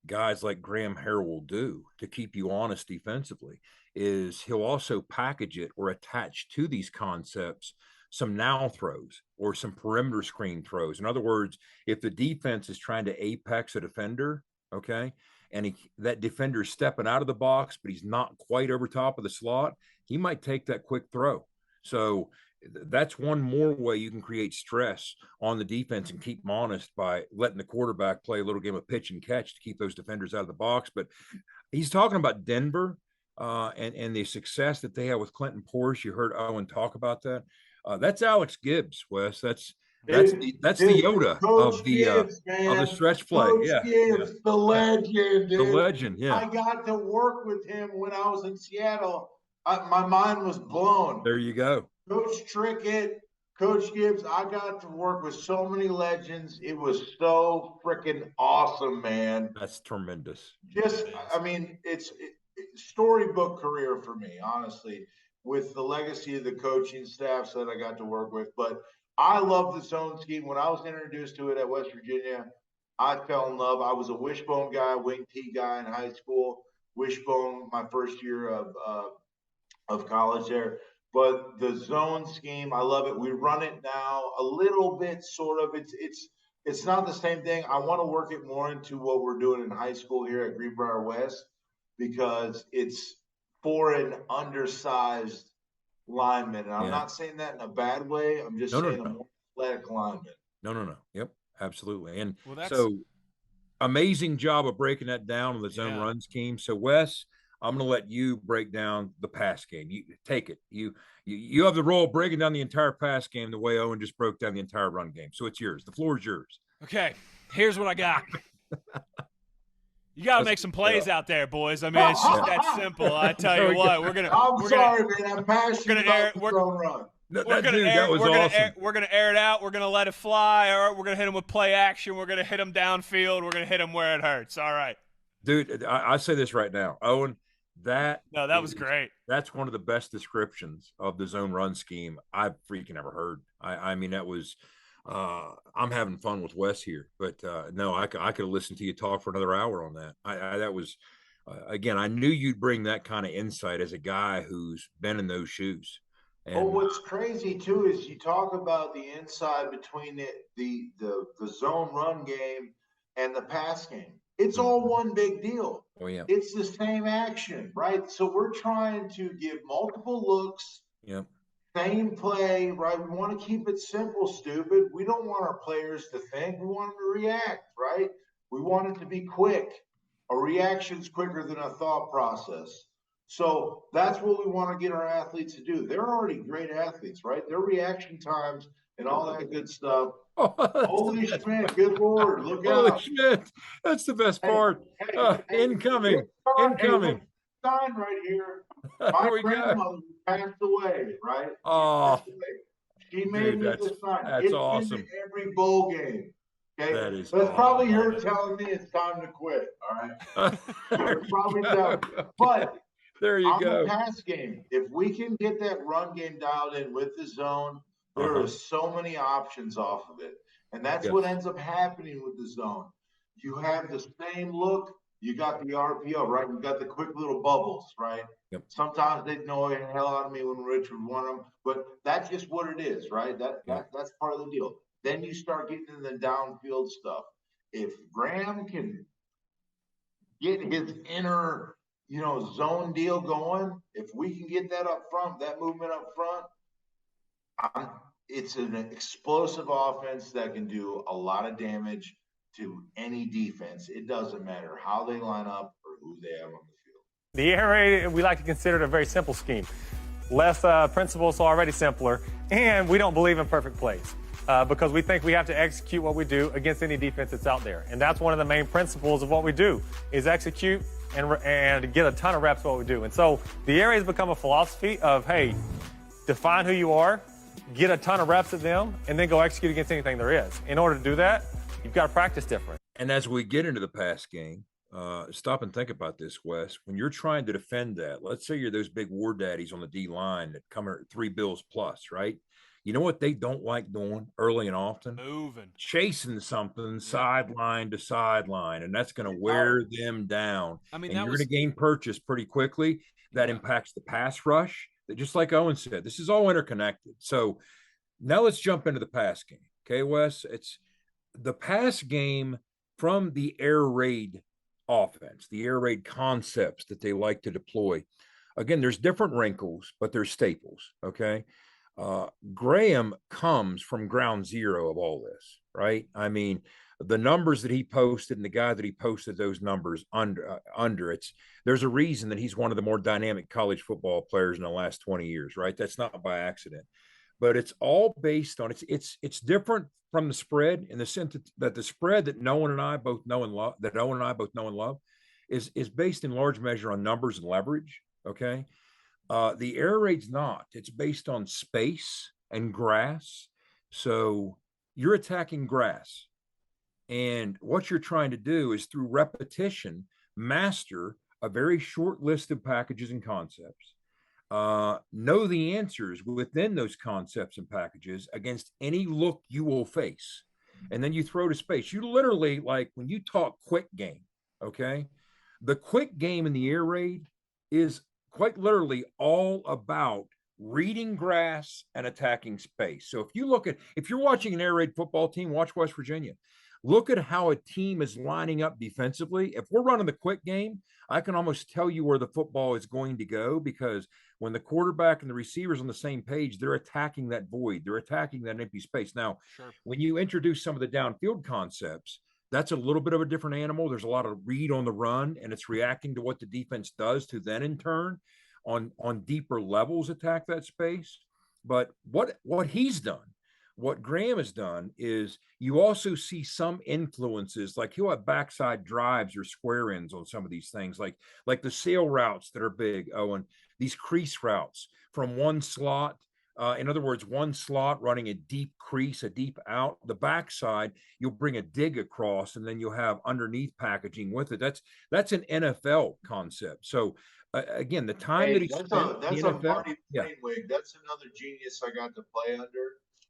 guys like Graham Harrell will do to keep you honest defensively is he'll also package it or attach to these concepts some now throws or some perimeter screen throws. In other words, if the defense is trying to apex a defender, okay, and that defender is stepping out of the box, but he's not quite over top of the slot, he might take that quick throw. So that's one more way you can create stress on the defense and keep them honest, by letting the quarterback play a little game of pitch and catch to keep those defenders out of the box. But he's talking about Denver and the success that they have with Clinton Portis. You heard Owen talk about that. That's Alex Gibbs, Wes. That's the Yoda of the stretch play. Coach Gibbs, the legend. The legend. Yeah. I got to work with him when I was in Seattle. My mind was blown. There you go. Coach Trickett, Coach Gibbs, I got to work with so many legends. It was so freaking awesome, man. That's tremendous. It's storybook career for me, honestly, with the legacy of the coaching staffs that I got to work with. But I love the zone scheme. When I was introduced to it at West Virginia, I fell in love. I was a wishbone guy, wing T guy in high school. Wishbone my first year of of college there. But the zone scheme, I love it. We run it now a little bit, sort of. It's not the same thing. I want to work it more into what we're doing in high school here at Greenbrier West, because it's for an undersized lineman. And I'm not saying that in a bad way. I'm just saying a more athletic lineman. No. Yep, absolutely. And so amazing job of breaking that down on the zone run scheme. So Wes, I'm going to let you break down the pass game. You take it. You have the role of breaking down the entire pass game the way Owen just broke down the entire run game. So it's yours. The floor is yours. Okay, here's what I got. You got to make some plays out there, boys. I mean, it's just that simple. I tell you what, we're gonna. I'm sorry, man. I'm passionate about the zone run. We're gonna air it out. We're gonna let it fly. Or we're gonna hit them with play action. We're gonna hit them downfield. We're gonna hit them where it hurts. All right, dude. I say this right now, Owen. That was great. That's one of the best descriptions of the zone run scheme I've freaking ever heard. I mean, that was. I'm having fun with Wes here, but no, I could have listened to you talk for another hour on that. That was again. I knew you'd bring that kind of insight as a guy who's been in those shoes. And what's crazy too is you talk about the inside between the zone run game and the pass game. It's all one big deal. Oh yeah, it's the same action, right? So we're trying to give multiple looks. Yep. Same play, right? We want to keep it simple, stupid. We don't want our players to think. We want them to react, right? We want it to be quick. A reaction's quicker than a thought process. So that's what we want to get our athletes to do. They're already great athletes, right? Their reaction times and all that good stuff. Holy Schmitt, good Lord, look out. Holy Schmitt, that's the best part. Incoming. Sign right here. My grandmother passed away, right? Oh, she made me the sign. That's awesome. Every bowl game. Okay, that is. That's probably her telling me it's time to quit. All right, probably done. But there you go. On the pass game, if we can get that run game dialed in with the zone, there are so many options off of it, and that's what ends up happening with the zone. You have the same look. You got the RPO, right? You got the quick little bubbles, right? Yep. Sometimes they annoy the hell out of me when Richard won them, but that's just what it is, right? That's part of the deal. Then you start getting into the downfield stuff. If Graham can get his inner, zone deal going, if we can get that up front, that movement up front, it's an explosive offense that can do a lot of damage to any defense. It doesn't matter how they line up or who they have on the field. The air raid, we like to consider it a very simple scheme. Less principles, so already simpler, and we don't believe in perfect plays because we think we have to execute what we do against any defense that's out there. And that's one of the main principles of what we do is execute and get a ton of reps what we do. And so the air raid has become a philosophy of, hey, define who you are, get a ton of reps at them, and then go execute against anything there is. In order to do that, you've got to practice different. And as we get into the pass game, stop and think about this, Wes. When you're trying to defend that, let's say you're those big war daddies on the D line that come at 3 bills plus, right? You know what they don't like doing early and often? Moving. Chasing something sideline to sideline, and that's going to wear them down. I mean, you're going to gain purchase pretty quickly. That impacts the pass rush. Just like Owen said, this is all interconnected. So now let's jump into the pass game. Okay, Wes? It's the pass game from the air raid offense, the air raid concepts that they like to deploy. Again, there's different wrinkles, but there's staples, okay? Graham comes from ground zero of all this, right? I mean, the numbers that he posted and the guy that he posted those numbers under there's a reason that he's one of the more dynamic college football players in the last 20 years, right? That's not by accident. But it's all based on it's different from the spread in the sense that the spread that Owen and I both know and love is based in large measure on numbers and leverage. Okay. The air raid's not. It's based on space and grass. So you're attacking grass. And what you're trying to do is through repetition, master a very short list of packages and concepts. Know the answers within those concepts and packages against any look you will face. And then you throw to space. You literally, like when you talk quick game, okay? The quick game in the air raid is quite literally all about reading grass and attacking space. So if you're watching an air raid football team, watch West Virginia. Look at how a team is lining up defensively. If we're running the quick game, I can almost tell you where the football is going to go, because when the quarterback and the receivers on the same page, they're attacking that void. They're attacking that empty space. Now, when you introduce some of the downfield concepts, that's a little bit of a different animal. There's a lot of read on the run, and it's reacting to what the defense does to then in turn on deeper levels attack that space. But what he's done, what Graham has done, is you also see some influences, like he'll have backside drives or square ends on some of these things, like the sail routes that are big, Owen, these crease routes from one slot. In other words, one slot running a deep crease, a deep out. The backside, you'll bring a dig across, and then you'll have underneath packaging with it. That's an NFL concept. So again, the time that he spent that's in a NFL, Marty Brainwig. That's another genius I got to play under.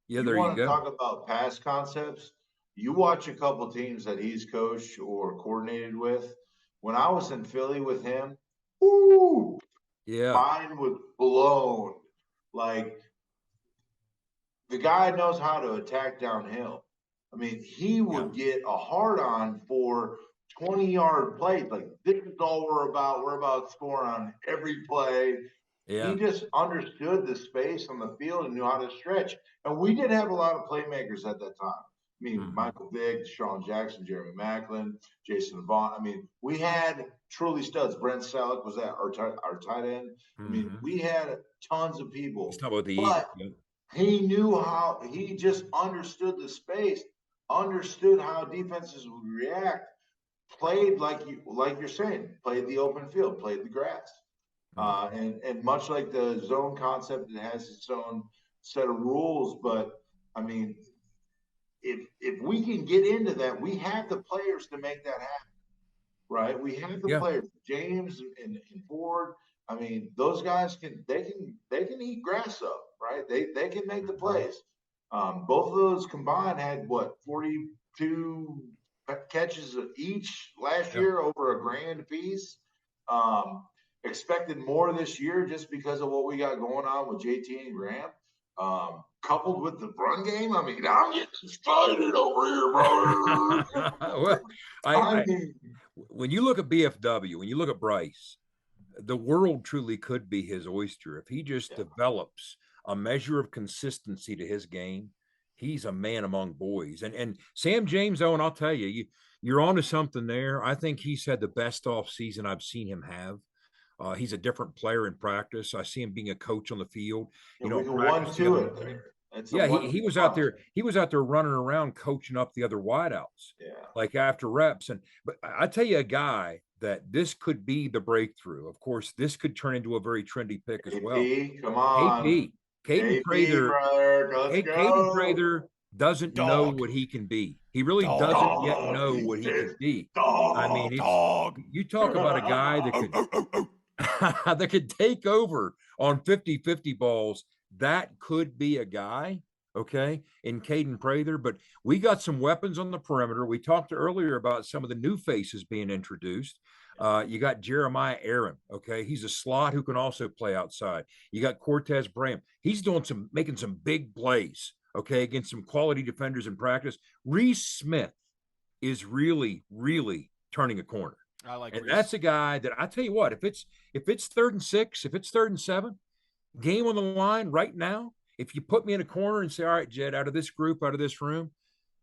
Yeah, there you want to go. talk about pass concepts? You watch a couple teams that he's coached or coordinated with. When I was in Philly with him, mine was blown. Like, the guy knows how to attack downhill. I mean, he would get a hard-on for 20-yard plays. Like, this is all we're about. We're about scoring on every play. Yeah. He just understood the space on the field and knew how to stretch. And we did have a lot of playmakers at that time. I mean, Michael Vick, Sean Jackson, Jeremy Macklin, Jason Vaughn. I mean, we had truly studs. Brent Selleck was our tight end. I mean, we had tons of people. He knew how – he just understood the space, understood how defenses would react, played like you're saying, played the open field, played the grass. And much like the zone concept, it has its own set of rules. But, I mean, if we can get into that, we have the players to make that happen, right? We have the players, James and Ford. I mean, those guys can eat grass up, right? They can make the plays. Both of those combined had 42 catches each last year, over $1,000 apiece. Expected more this year just because of what we got going on with JT and Graham. Coupled with the run game, I mean, I'm getting excited over here, brother. Well, when you look at BFW, when you look at Bryce, the world truly could be his oyster. If he just develops a measure of consistency to his game, he's a man among boys. And Sam James, Owen, I'll tell you, you're onto something there. I think he's had the best off season I've seen him have. He's a different player in practice. I see him being a coach on the field. He was out there. He was out there running around, coaching up the other wideouts, like after reps. But I tell you, a guy that this could be the breakthrough. Of course, this could turn into a very trendy pick as well. Come on, Caden Prather. Caden Prather doesn't know what he can be. He really doesn't yet know what he can be. I mean, you talk about a guy that could that could take over on 50-50 balls. That could be a guy, okay, in Caden Prather. But we got some weapons on the perimeter. We talked earlier about some of the new faces being introduced. You got Jeremiah Aaron, okay? He's a slot who can also play outside. You got Cortez Bram. He's making some big plays, okay, against some quality defenders in practice. Reese Smith is really, really turning a corner. I like and Reese. That's a guy that I tell you what, if it's 3rd and 6, if it's 3rd and 7, game on the line right now, if you put me in a corner and say, all right, Jed, out of this group, out of this room,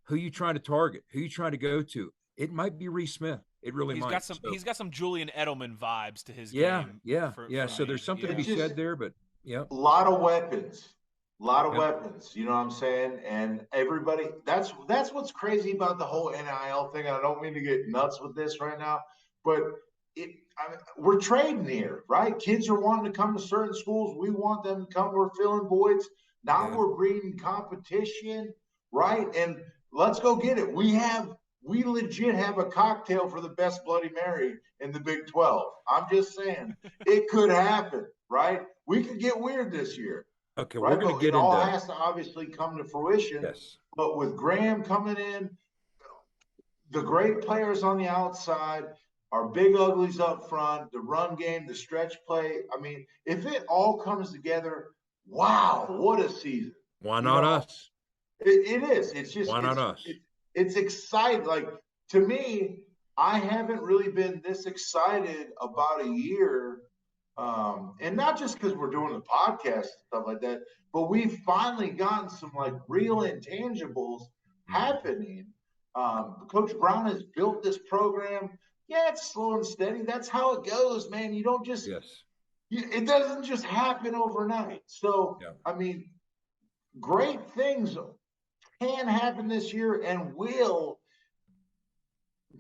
who you trying to target? Who you trying to go to? It might be Reese Smith. It really might. He's got some Julian Edelman vibes to his game. Yeah. So there's something to be said there, but a lot of weapons. Weapons, you know what I'm saying? And everybody, that's what's crazy about the whole NIL thing. I don't mean to get nuts with this right now, but we're trading here, right? Kids are wanting to come to certain schools. We want them to come. We're filling voids. Now we're breeding competition, right? And let's go get it. We legit have a cocktail for the best Bloody Mary in the Big 12. I'm just saying it could happen, right? We could get weird this year. Okay, right? We're going to get into it. All into has to obviously come to fruition. Yes. But with Graham coming in, the great players on the outside, our big uglies up front, the run game, the stretch play. I mean, if it all comes together, wow, what a season. Why not us? It is. It's just, why not us? It's exciting. Like, to me, I haven't really been this excited about a year. And not just because we're doing the podcast and stuff like that, but we've finally gotten some like real intangibles happening. Coach Brown has built this program. Yeah, it's slow and steady. That's how it goes, man. You don't just, it doesn't just happen overnight. So, I mean, great things can happen this year and will,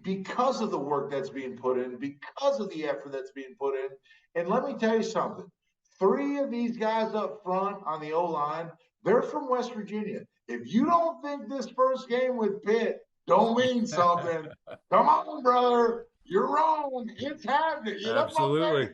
because of the work that's being put in, because of the effort that's being put in. And let me tell you something. 3 of these guys up front on the O-line, they're from West Virginia. If you don't think this first game with Pitt don't mean something, come on, brother. You're wrong. It's happening. Absolutely.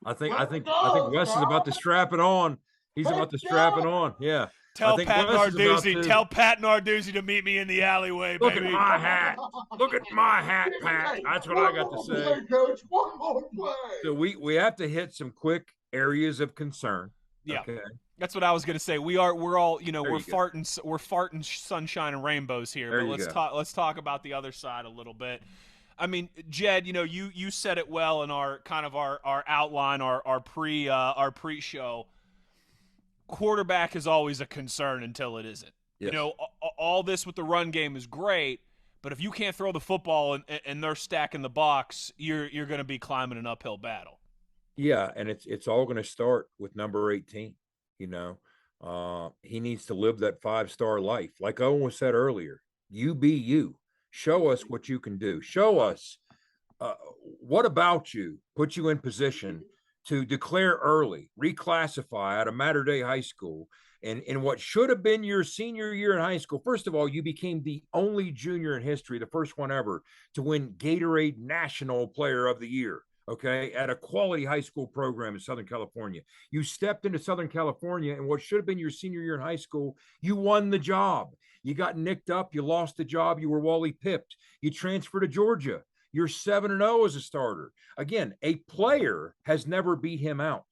I think Wes is about to strap it on. He's about to strap it on. Yeah. Tell Pat Narduzzi to meet me in the alleyway, Look baby. at my hat. Look at my hat, Pat. That's what I got to say. Coach, one more play. So we have to hit some quick areas of concern. Yeah. Okay. That's what I was going to say. We're all, we're farting sunshine and rainbows here, but let's talk about the other side a little bit. I mean, Jed, you said it well in our kind of our outline, our pre-show. Quarterback is always a concern until it isn't. Yes. All this with the run game is great, but if you can't throw the football and they're stacking the box, you're going to be climbing an uphill battle. Yeah, and it's all going to start with number 18. He needs to live that 5-star life. Like Owen said earlier, you be you. Show us what you can do. Show us what about you put you in position to declare early, reclassify out of Mater Dei High School, and in what should have been your senior year in high school. First of all, you became the only junior in history, the first one ever, to win Gatorade National Player of the Year, okay, at a quality high school program in Southern California. You stepped into Southern California, and what should have been your senior year in high school, you won the job. You got nicked up, you lost the job, you were Wally pipped. You transferred to Georgia. You're 7-0 as a starter. Again, a player has never beat him out.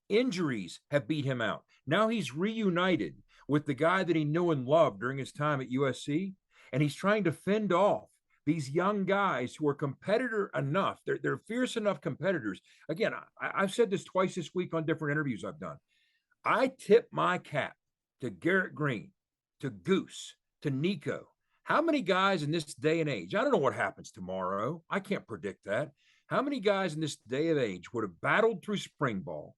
Injuries have beat him out. Now he's reunited with the guy that he knew and loved during his time at USC, and he's trying to fend off these young guys who are competitor enough. They're fierce enough competitors. Again, I've said this twice this week on different interviews I've done. I tip my cap to Garrett Green, to Goose, to Nico. How many guys in this day and age, I don't know what happens tomorrow. I can't predict that. How many guys in this day of age would have battled through spring ball,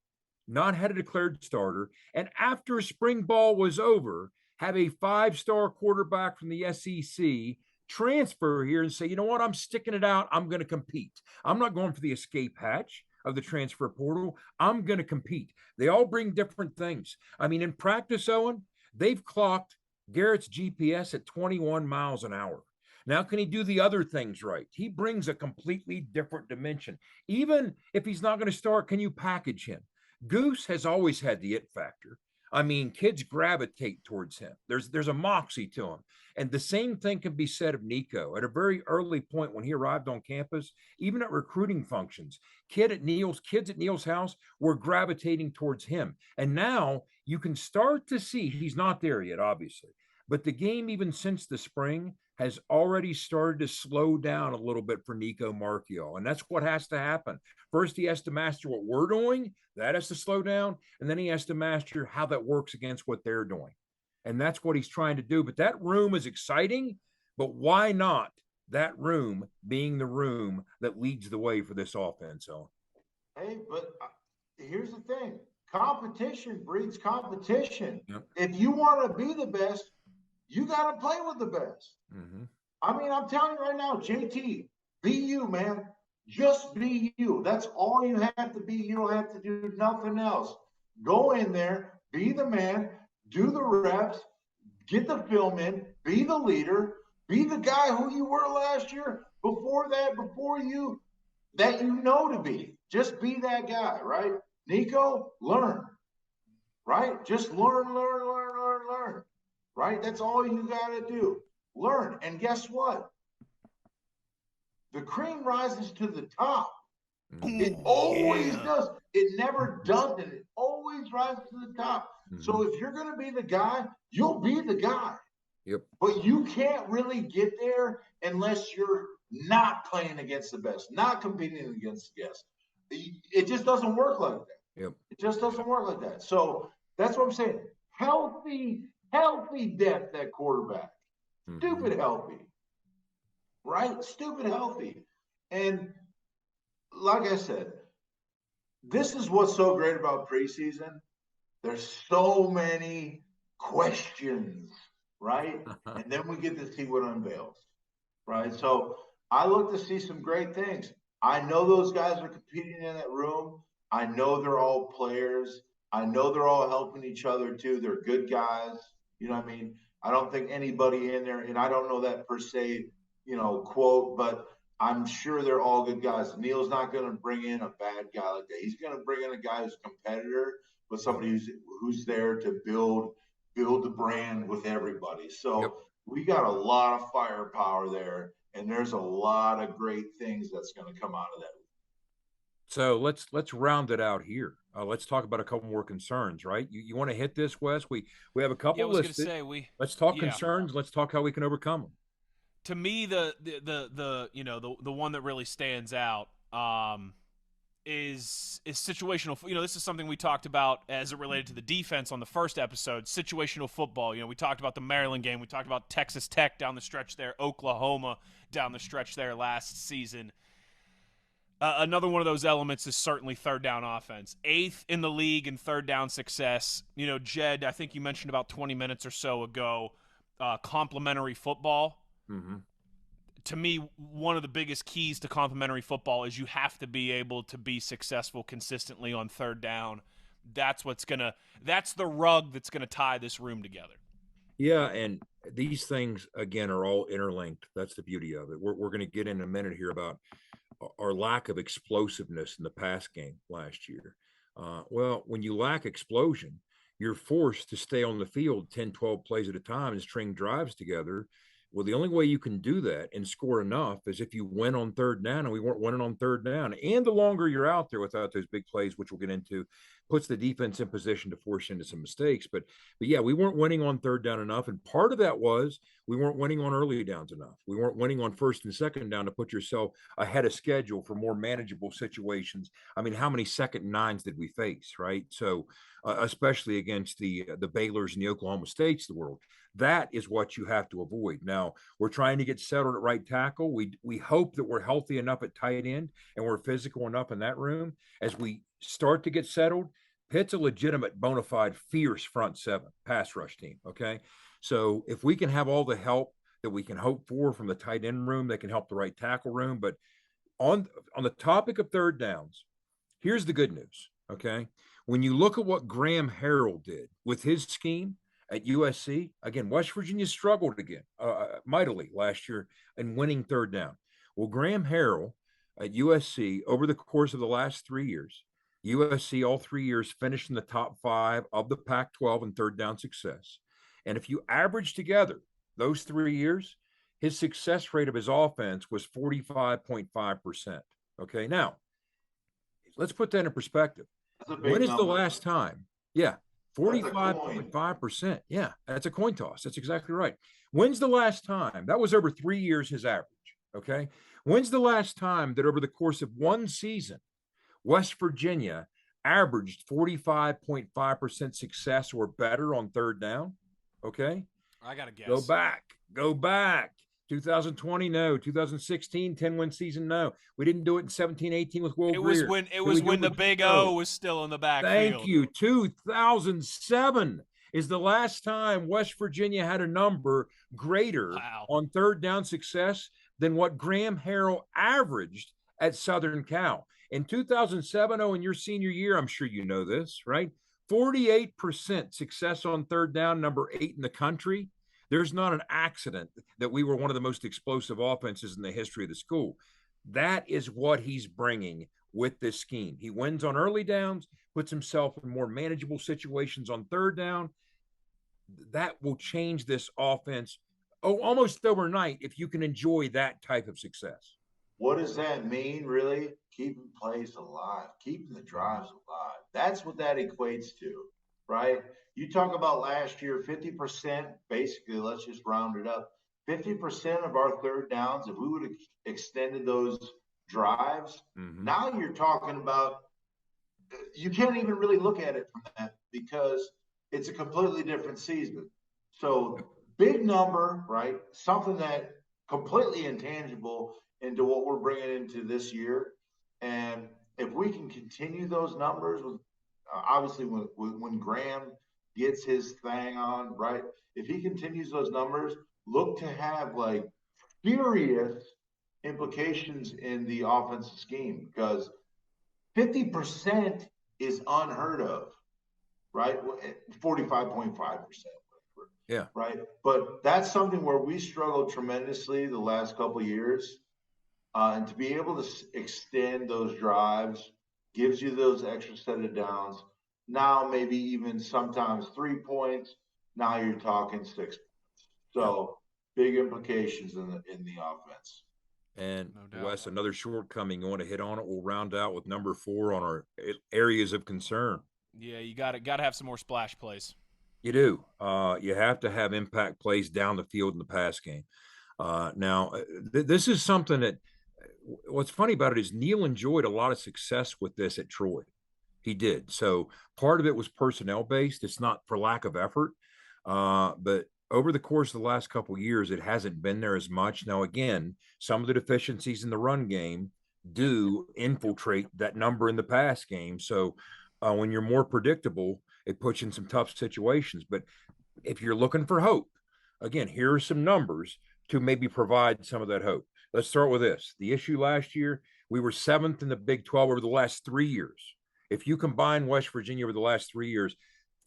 not had a declared starter, and after spring ball was over, have a 5-star quarterback from the SEC transfer here and say, you know what, I'm sticking it out. I'm going to compete. I'm not going for the escape hatch of the transfer portal. I'm going to compete. They all bring different things. I mean, in practice, Owen, they've clocked Garrett's GPS at 21 miles an hour. Now, can he do the other things right? He brings a completely different dimension. Even if he's not going to start, can you package him? Goose has always had the it factor. I mean, kids gravitate towards him. There's a moxie to him. And the same thing can be said of Nico. At a very early point when he arrived on campus, even at recruiting functions, kids at Neil's house were gravitating towards him. And now you can start to see, he's not there yet, obviously, but the game, even since the spring, has already started to slow down a little bit for Nico Marchiol. And that's what has to happen. First, he has to master what we're doing. That has to slow down. And then he has to master how that works against what they're doing. And that's what he's trying to do. But that room is exciting. But why not that room being the room that leads the way for this offense? So, hey, but here's the thing. Competition breeds competition. Yep. If you want to be the best, you got to play with the best. Mm-hmm. I mean, I'm telling you right now, JT, be you, man. Just be you. That's all you have to be. You don't have to do nothing else. Go in there, be the man, do the reps, get the film in, be the leader, be the guy who you were last year, before that you know to be. Just be that guy, right? Nico, learn, right? Just learn. Right? That's all you got to do. Learn. And guess what? the cream rises to the top. It always does. It never doesn't. It always rises to the top. So if you're going to be the guy, you'll be the guy. Yep. But you can't really get there unless you're not playing against the best, not competing against the best. It just doesn't work like that. Yep. It just doesn't work like that. So that's what I'm saying. Healthy depth at quarterback. Stupid healthy. Right? Stupid healthy. And like I said, this is what's so great about preseason. There's so many questions, right? And then we get to see what unveils, right? So I look to see some great things. I know those guys are competing in that room. I know they're all players. I know they're all helping each other too. They're good guys. You know what I mean? I don't think anybody in there, and I don't know that per se, quote, but I'm sure they're all good guys. Neil's not going to bring in a bad guy like that. He's going to bring in a guy who's a competitor, but somebody who's there to build the brand with everybody. So we got a lot of firepower there, and there's a lot of great things that's going to come out of that. So let's round it out here. Let's talk about a couple more concerns, right? You want to hit this, Wes? We have a couple listed. Let's talk concerns. Let's talk how we can overcome them. To me, the one that really stands out is situational. This is something we talked about as it related to the defense on the first episode. Situational football. We talked about the Maryland game. We talked about Texas Tech down the stretch there, Oklahoma down the stretch there last season. Another one of those elements is certainly third down offense. 8th in the league in third down success. Jed, I think you mentioned about 20 minutes or so ago, complementary football. To me, one of the biggest keys to complementary football is you have to be able to be successful consistently on third down. That's the rug that's going to tie this room together. Yeah, and these things, again, are all interlinked. That's the beauty of it. We're going to get in a minute here about our lack of explosiveness in the pass game last year. Well, when you lack explosion, you're forced to stay on the field 10, 12 plays at a time and string drives together. Well, the only way you can do that and score enough is if you win on third down, and we weren't winning on third down. And the longer you're out there without those big plays, which we'll get into, puts the defense in position to force into some mistakes. But yeah, we weren't winning on third down enough. And part of that was we weren't winning on early downs enough. We weren't winning on first and second down to put yourself ahead of schedule for more manageable situations. I mean, how many second nines did we face, right? So especially against the Baylors and the Oklahoma States of the world. That is what you have to avoid. Now, we're trying to get settled at right tackle. We hope that we're healthy enough at tight end and we're physical enough in that room. As we start to get settled, Pitt's a legitimate, bona fide, fierce front seven pass rush team, okay? So if we can have all the help that we can hope for from the tight end room, they can help the right tackle room. But on the topic of third downs, here's the good news, okay? When you look at what Graham Harrell did with his scheme at USC, again, West Virginia struggled again mightily last year in winning third down. Well, Graham Harrell at USC, over the course of the last 3 years, USC all 3 years finished in the top 5 of the Pac-12 in third down success. And if you average together those 3 years, his success rate of his offense was 45.5%. Okay, now let's put that in perspective. When is the last time? Yeah, 45.5%. Yeah, that's a coin toss. That's exactly right. When's the last time? That was over 3 years his average. Okay, when's the last time that over the course of one season, West Virginia averaged 45.5% success or better on third down? Okay, I gotta guess. Go back. 2020, no. 2016, 10-win season, no. We didn't do it in 17-18 with Will Greer. It was when the Big O was still in the backfield. Thank you. 2007 is the last time West Virginia had a number greater on third down success than what Graham Harrell averaged at Southern Cal. In 2007, in your senior year, I'm sure you know this, right? 48% success on third down, number 8 in the country. There's not an accident that we were one of the most explosive offenses in the history of the school. That is what he's bringing with this scheme. He wins on early downs, puts himself in more manageable situations on third down. That will change this offense almost overnight if you can enjoy that type of success. what does that mean, really? Keeping plays alive, keeping the drives alive. That's what that equates to, right? You talk about last year, 50%, basically, let's just round it up. 50% of our third downs, if we would have extended those drives, now you're talking about, you can't even really look at it from that because it's a completely different season. So big number, right? Something that completely intangible into what we're bringing into this year. And if we can continue those numbers, with obviously when Graham gets his thing on, right? If he continues those numbers, look to have like serious implications in the offensive scheme, because 50% is unheard of, right? 45.5%. Yeah. Right. But that's something where we struggled tremendously the last couple of years. And to be able to extend those drives gives you those extra set of downs. Now, maybe even sometimes 3 points. Now you're talking 6 points. So big implications in the offense. And Wes, another shortcoming you want to hit on it. We'll round out with number 4 on our areas of concern. Yeah, you got to have some more splash plays. You do. You have to have impact plays down the field in the pass game. Now, this is something that what's funny about it is Neil enjoyed a lot of success with this at Troy. He did. So part of it was personnel based. It's not for lack of effort. But over the course of the last couple of years, it hasn't been there as much. Now, again, some of the deficiencies in the run game do infiltrate that number in the pass game. So when you're more predictable, it puts you in some tough situations. But if you're looking for hope, again, here are some numbers to maybe provide some of that hope. Let's start with this. The issue last year, we were 7th in the Big 12 over the last 3 years. If you combine West Virginia over the last 3 years,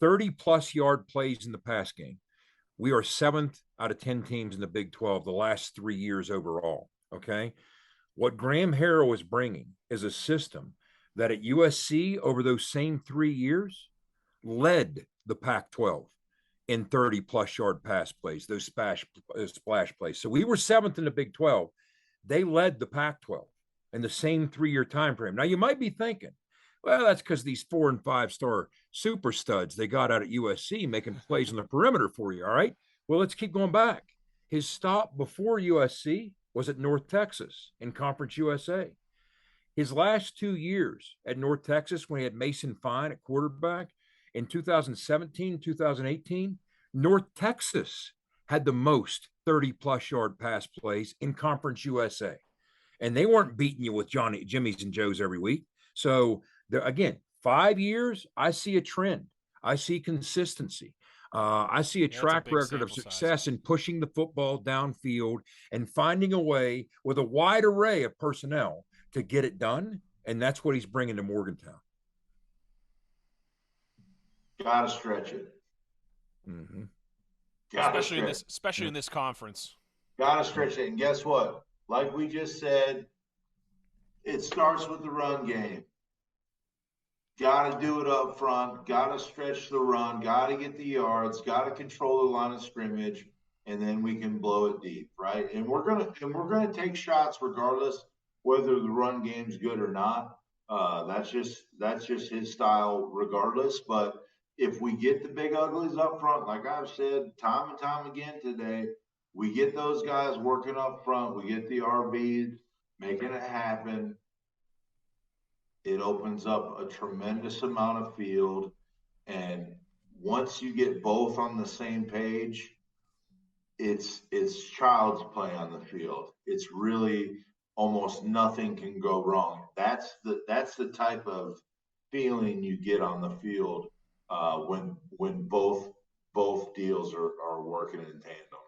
30-plus yard plays in the pass game, we are 7th out of 10 teams in the Big 12 the last 3 years overall, okay? What Graham Harrell is bringing is a system that at USC over those same 3 years led the Pac-12 in 30-plus yard pass plays, those splash plays. So we were 7th in the Big 12. They led the Pac-12 in the same 3-year time frame. Now, you might be thinking, well, that's because these 4- and 5-star super studs they got out at USC making plays on the perimeter for you, all right? Well, let's keep going back. His stop before USC was at North Texas in Conference USA. His last 2 years at North Texas, when he had Mason Fine at quarterback, in 2017, 2018, North Texas had the most 30-plus yard pass plays in Conference USA. And they weren't beating you with Jimmys and Joes every week. So, again, 5 years, I see a trend. I see consistency. I see a track record of success in pushing the football downfield and finding a way with a wide array of personnel to get it done. And that's what he's bringing to Morgantown. Gotta stretch it. Especially in this conference. Gotta stretch it. And guess what? Like we just said, it starts with the run game. Got to do it up front. Got to stretch the run. Got to get the yards. Got to control the line of scrimmage, and then we can blow it deep, right? And we're gonna take shots regardless whether the run game's good or not. That's just his style, regardless. But if we get the big uglies up front, like I've said time and time again today, we get those guys working up front. We get the RBs making it happen. It opens up a tremendous amount of field. And once you get both on the same page, it's child's play on the field. It's really almost nothing can go wrong. That's the type of feeling you get on the field when both deals are working in tandem.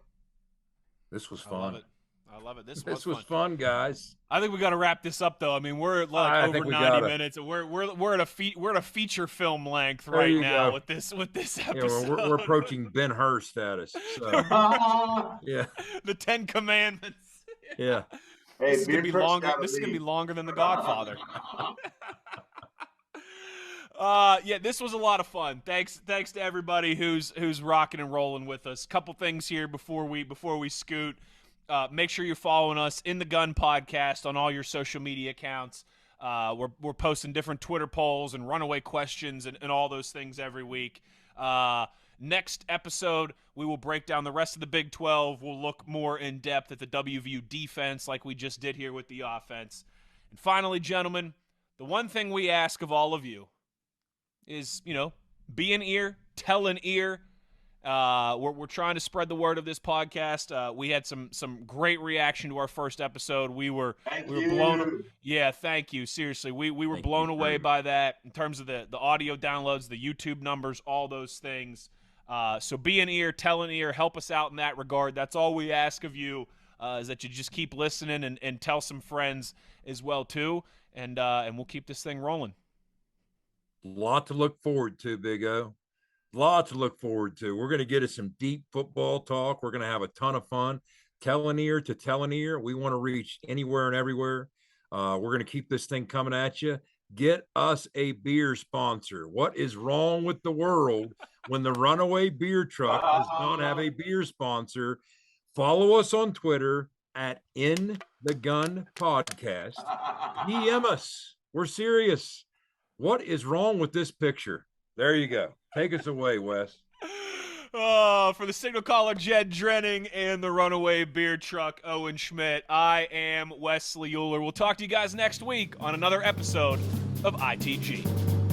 This was fun. I love it. This was fun, guys. I think we got to wrap this up, though. I mean, we're at over 90 minutes, and we're at a feature film length right now with this episode. Yeah, we're approaching Ben Hur status. So. Yeah, the 10 Commandments. Yeah. Hey, this is gonna be longer. This is gonna be longer than The Godfather. Yeah, this was a lot of fun. Thanks to everybody who's rocking and rolling with us. Couple things here before we scoot. make sure you're following us in the Gun Podcast on all your social media accounts. We're posting different Twitter polls and runaway questions and all those things every week. Next episode, we will break down the rest of the Big 12. We'll look more in depth at the WVU defense like we just did here with the offense. And finally, gentlemen, the one thing we ask of all of you is, be an ear, tell an ear. We're trying to spread the word of this podcast. We had some great reaction to our first episode. We were blown. Yeah, thank you. Seriously, we were blown away by that in terms of the audio downloads, the YouTube numbers, all those things. So be an ear, tell an ear, help us out in that regard. That's all we ask of you, is that you just keep listening and tell some friends as well too, and we'll keep this thing rolling. Lot to look forward to, Big O. Lot to look forward to. We're going to get us some deep football talk. We're going to have a ton of fun. Tell an ear to tell an ear. We want to reach anywhere and everywhere. We're going to keep this thing coming at you. Get us a beer sponsor. What is wrong with the world when the runaway beer truck does not have a beer sponsor? Follow us on Twitter at In the Gun Podcast. DM us. We're serious. What is wrong with this picture? There you go. Take us away, Wes. For the signal caller, Jed Drenning, and the runaway beer truck, Owen Schmitt, I am Wesley Uhler. We'll talk to you guys next week on another episode of ITG.